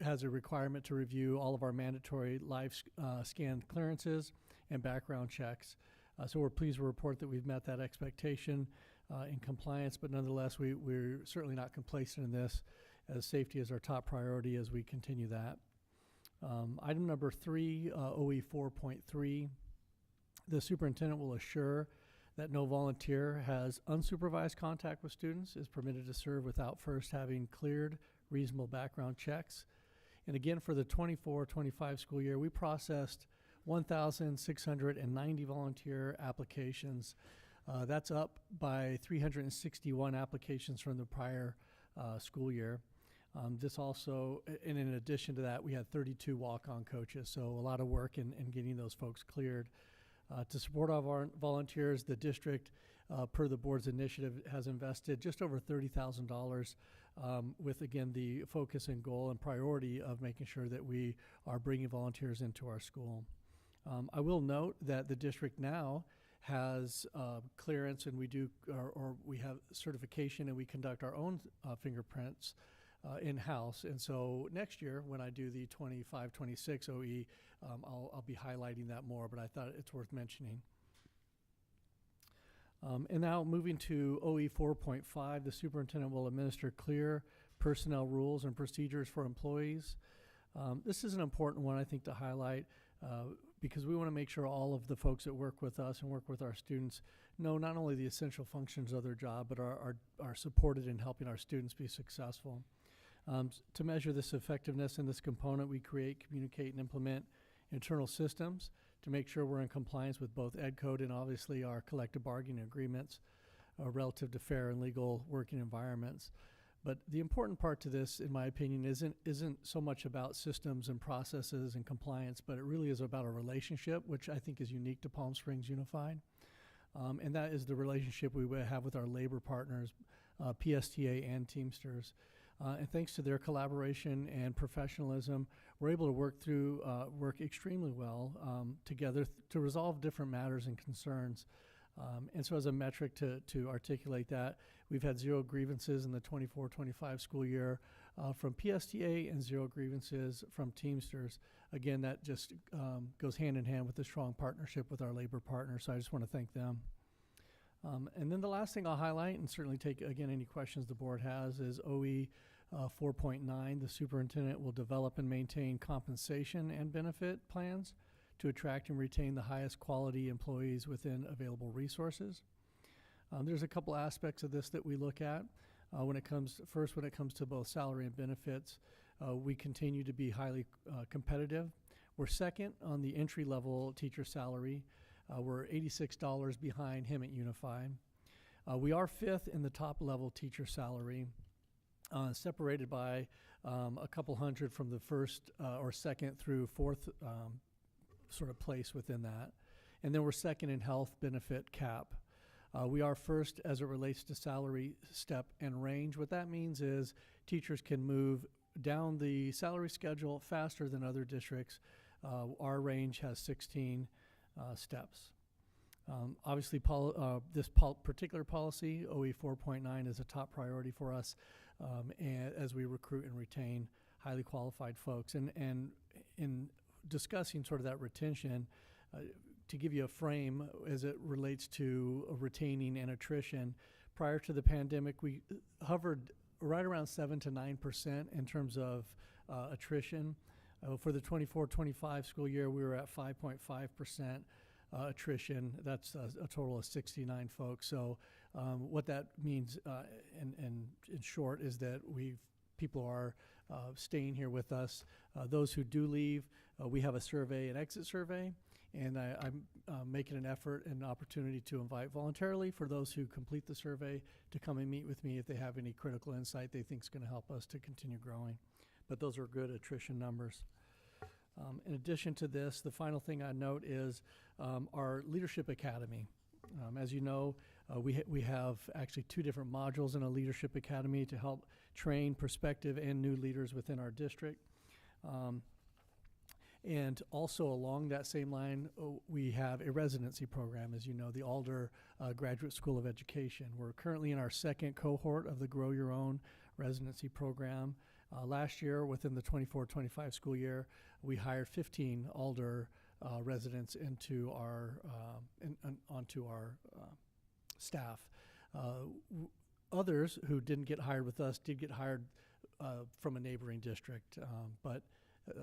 has a requirement to review all of our mandatory live scan clearances and background checks. So we're pleased to report that we've met that expectation in compliance, but nonetheless, we're certainly not complacent in this, as safety is our top priority as we continue that. Item number 3, OE 4.3, the superintendent will assure that no volunteer has unsupervised contact with students, is permitted to serve without first having cleared, reasonable background checks. And again, for the 24-25 school year, we processed 1,690 volunteer applications. That's up by 361 applications from the prior school year. This also, and in addition to that, we had 32 walk-on coaches, so a lot of work in getting those folks cleared. To support our volunteers, the district, per the board's initiative, has invested just over $30,000 with, again, the focus and goal and priority of making sure that we are bringing volunteers into our school. I will note that the district now has clearance, and we do, or we have certification, and we conduct our own fingerprints in-house. And so next year, when I do the 25-26 OE, I'll be highlighting that more, but I thought it's worth mentioning. And now moving to OE 4.5, the superintendent will administer clear personnel rules and procedures for employees. This is an important one, I think, to highlight because we want to make sure all of the folks that work with us and work with our students know not only the essential functions of their job, but are supported in helping our students be successful. To measure this effectiveness in this component, we create, communicate, and implement internal systems to make sure we're in compliance with both Ed Code and obviously our collective bargaining agreements relative to fair and legal working environments. But the important part to this, in my opinion, isn't so much about systems and processes and compliance, but it really is about a relationship, which I think is unique to Palm Springs Unified. And that is the relationship we have with our labor partners, PSTA and Teamsters. And thanks to their collaboration and professionalism, we're able to work extremely well together to resolve different matters and concerns. And so as a metric to articulate that, we've had 0 grievances in the 24-25 school year from PSTA and 0 grievances from Teamsters. Again, that just goes hand in hand with the strong partnership with our labor partners, so I just want to thank them. And then the last thing I'll highlight, and certainly take, again, any questions the board has, is OE 4.9. The superintendent will develop and maintain compensation and benefit plans to attract and retain the highest quality employees within available resources. There's a couple aspects of this that we look at. When it comes to both salary and benefits, we continue to be highly competitive. We're second on the entry-level teacher salary. We're $86 behind him at Unified. We are 5th in the top-level teacher salary, separated by a couple hundred from the first or second through 4th sort of place within that. And then we're second in health benefit cap. We are first as it relates to salary step and range. What that means is teachers can move down the salary schedule faster than other districts. Our range has 16 steps. Obviously, this particular policy, OE 4.9, is a top priority for us and as we recruit and retain highly qualified folks. And in discussing sort of that retention, to give you a frame as it relates to retaining and attrition, prior to the pandemic, we hovered right around 7 to 9% in terms of attrition. For the 24-25 school year, we were at 5.5% attrition. That's a total of 69 folks. So what that means, in short, is that people are staying here with us. Those who do leave, we have a survey, an exit survey, and I'm making an effort and opportunity to invite voluntarily for those who complete the survey to come and meet with me if they have any critical insight they think is going to help us to continue growing. But those are good attrition numbers. In addition to this, the final thing I note is our Leadership Academy. As you know, we have actually 2 different modules in a Leadership Academy to help train prospective and new leaders within our district. And also along that same line, we have a residency program, as you know, the Alder Graduate School of Education. We're currently in our 2nd cohort of the Grow Your Own residency program. Last year, within the 24-25 school year, we hired 15 Alder residents into onto our staff. Others who didn't get hired with us did get hired from a neighboring district,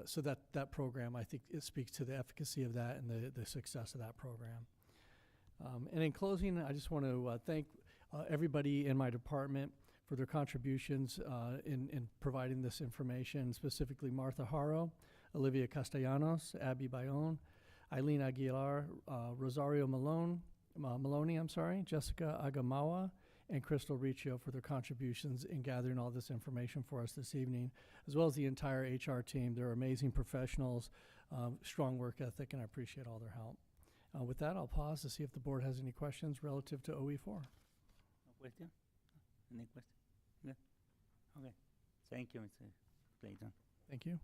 so that program, I think, it speaks to the efficacy of that and the success of that program. And in closing, I just want to thank everybody in my department for their contributions in providing this information, specifically Martha Haro, Olivia Castellanos, Abby Bayonne, Eileen Aguilar, Rosario Maloney, Jessica Agamawa, and Crystal Riccio for their contributions in gathering all this information for us this evening, as well as the entire HR team. They're amazing professionals, strong work ethic, and I appreciate all their help. With that, I'll pause to see if the board has any questions relative to OE4. No question? Any question? Yeah. Okay. Thank you, Mr. Clayton. Thank you.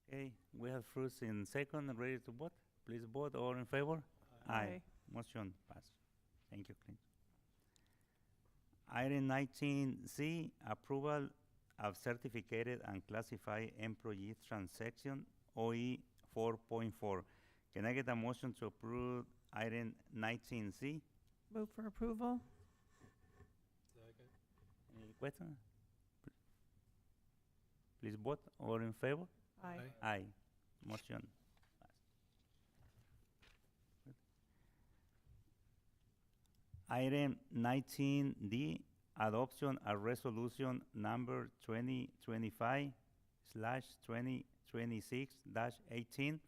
Okay, we have first and second ready to vote. Please vote. All in favor? Aye. Motion passed. Thank you, Clayton. Item 19C, approval of certificated and classified employee transaction, OE 4.4. Can I get a motion to approve item 19C? Move for approval. Any question? Please vote. All in favor? Aye. Aye. Motion passed. Item 19D, adoption of resolution number 2025/2026-18,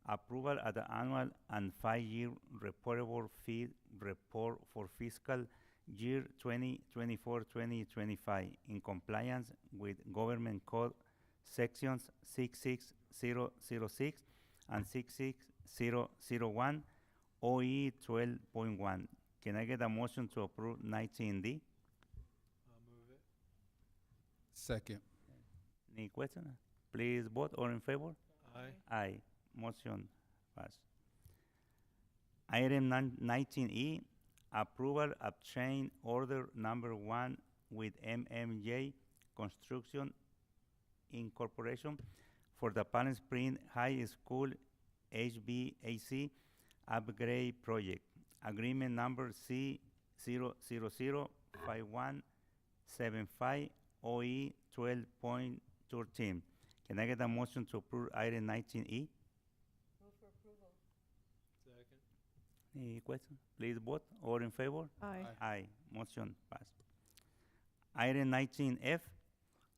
approval of the annual and 5-year reportable fee report for fiscal year 2024-2025 in compliance with Government Code sections 66006 and 66001, OE 12.1. Can I get a motion to approve 19D? Second. Any question? Please vote. All in favor? Aye. Aye. Motion passed. Item 19E, approval of change order number 1 with MMJ Construction Incorporation for the Palm Springs High School HVAC upgrade project. Agreement number C0005175 OE 12.13. Can I get a motion to approve item 19E? Any question? Please vote. All in favor? Aye. Aye. Motion passed. Item 19F,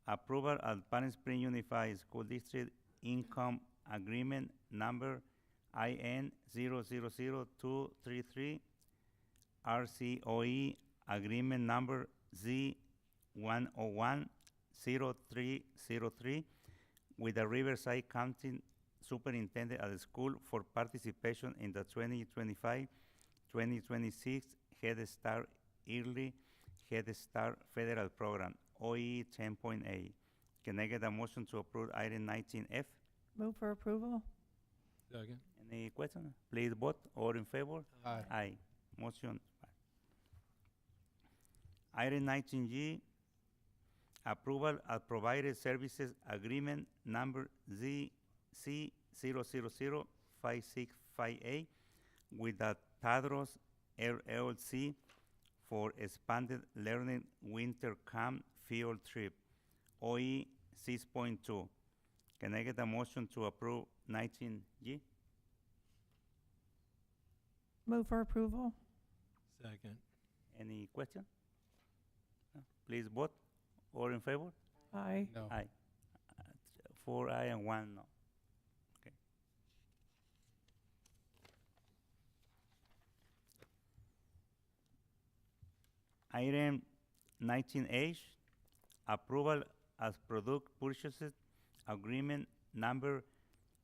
approval of Palm Springs Unified School District Income Agreement Number IN 000233, RCOE Agreement Number Z1010303 with the Riverside County Superintendent at the school for participation in the 2025-2026 Head Start Early Head Start Federal Program, OE 10.8. Can I get a motion to approve item 19F? Move for approval. Second. Any question? Please vote. All in favor? Aye. Aye. Motion passed. Item 19G, approval of provided services agreement number ZC0005658 with the Tadros LLC for expanded learning winter camp field trip, OE 6.2. Can I get a motion to approve 19G? Move for approval. Second. Any question? No? Please vote. All in favor? Aye. No. Aye. 4 aye and 1 no. Okay. Item 19H, approval as product purchases agreement number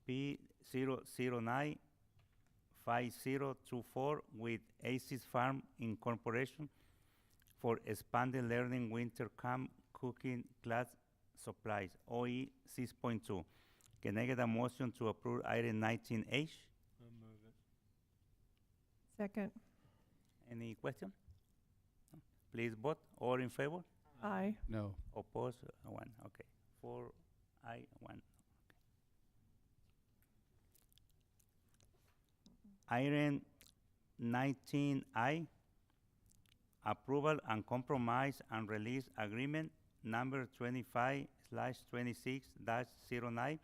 P0095024 with ACES Farm Incorporation for expanded learning winter camp cooking class supplies, OE 6.2. Can I get a motion to approve item 19H? I'll move it. Second. Any question? No? Please vote. All in favor? Aye. No. Oppose? 1. Okay. 4 aye, 1. Okay. Item 19I, approval and compromise and release agreement number 25/26-09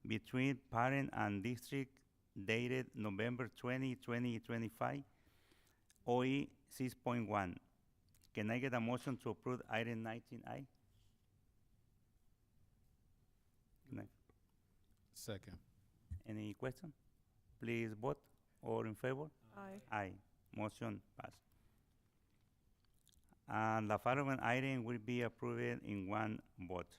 between parent and district dated November 20, 2025, OE 6.1. Can I get a motion to approve item 19I? Can I- Second. Any question? Please vote. All in favor? Aye. Aye. Motion passed. And the following item will be approved in one vote.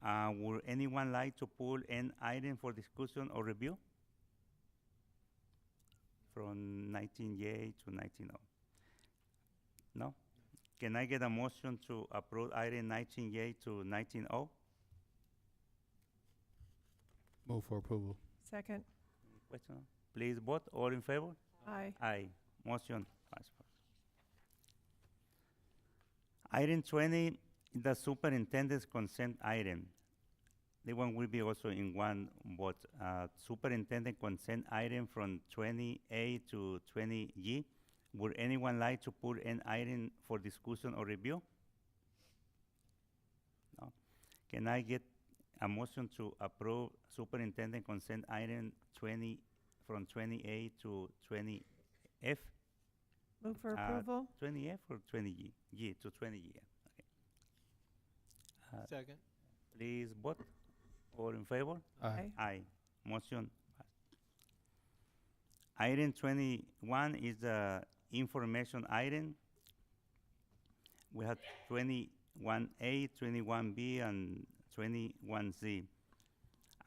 Would anyone like to pull an item for discussion or review? From 19J to 19O? No? Can I get a motion to approve item 19J to 19O? Move for approval. Second. Any question? Please vote. All in favor? Aye. Aye. Motion passed. Item 20, the superintendent's consent item. The one will be also in one vote. Superintendent consent item from 20A to 20G. Would anyone like to put an item for discussion or review? No. Can I get a motion to approve superintendent consent item 20 from 20A to 20F? Move for approval. 20F or 20G? G to 20G. Okay. Second. Please vote. All in favor? Aye. Aye. Motion passed. Item 21 is the information item. We have 21A, 21B, and 21Z.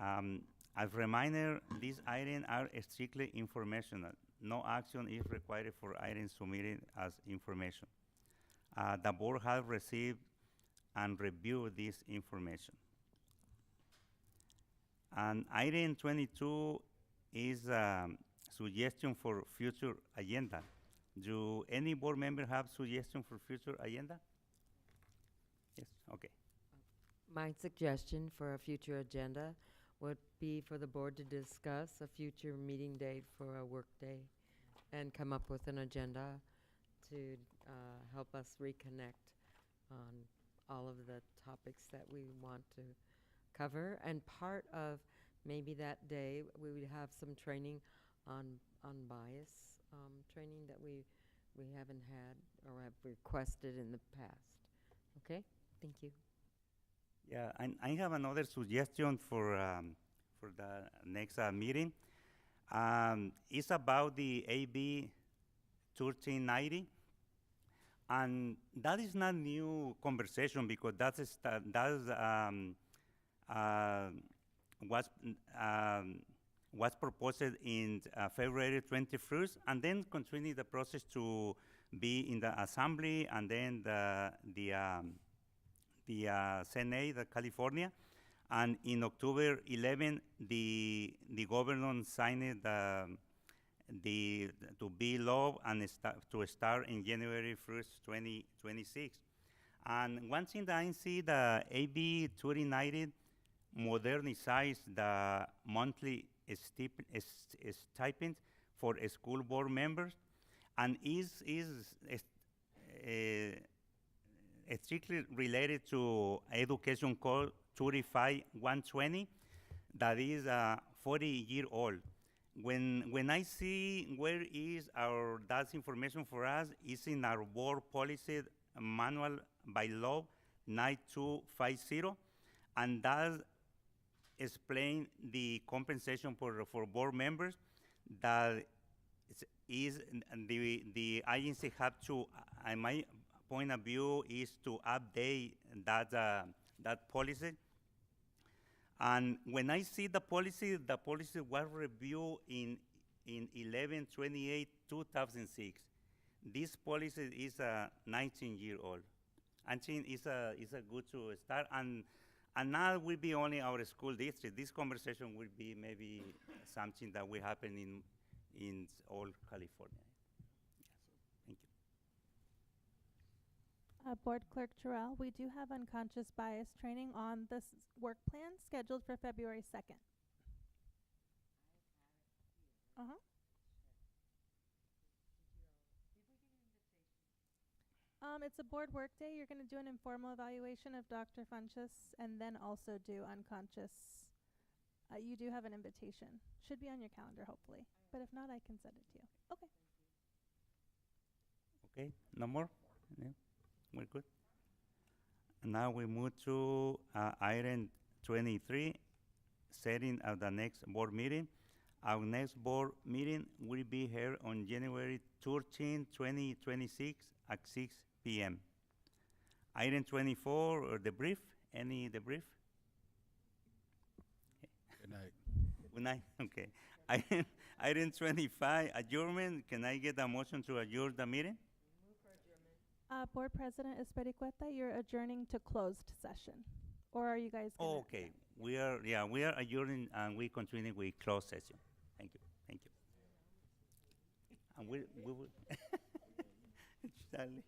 As a reminder, these items are strictly informational. No action is required for items submitted as information. The board has received and reviewed this information. And item 22 is suggestion for future agenda. Do any board member have suggestion for future agenda? Yes, okay. My suggestion for a future agenda would be for the board to discuss a future meeting date for a work day and come up with an agenda to help us reconnect on all of the topics that we want to cover. And part of maybe that day, we would have some training on bias, training that we haven't had or have requested in the past. Okay? Thank you. Yeah, and I have another suggestion for the next meeting. It's about the AB 1390, and that is not new conversation because was proposed in February 21st, and then continue the process to be in the assembly, and then the Senate, the California, and in October 11, the governor signed to be law and to start in January 1st, 2026. And one thing that I see, the AB 2090 modernized the monthly stipend for school board members, and is strictly related to Education Code 35120, that is 40-year-old. When I see where is that information for us, is in our board policy manual by law 9250, and that explain the compensation for board members that is the agency have to, in my point of view, is to update that policy. And when I see the policy was reviewed in 11/28/2006. This policy is 19-year-old. I think it's a good to start, and now it will be only our school district. This conversation will be maybe something that will happen in all California. Yes, thank you. Board Clerk Terrell, we do have unconscious bias training on this work plan scheduled for February 2nd. It's a board work day. You're going to do an informal evaluation of Dr. Funchess and then also do unconscious. You do have an invitation. Should be on your calendar, hopefully. But if not, I can send it to you. Okay. Okay, no more? Yeah, we're good. Now we move to item 23, setting of the next board meeting. Our next board meeting will be held on January 13, 2026 at 6 p.m. Item 24, or debrief. Any debrief? Good night. Good night. Okay. Item 25, adjournment. Can I get a motion to adjourn the meeting? Board President Espericueta, you're adjourning to closed session. Or are you guys gonna? Oh, okay. We are adjourning and we continue with closed session. Thank you. Thank you. And we will. Charlie.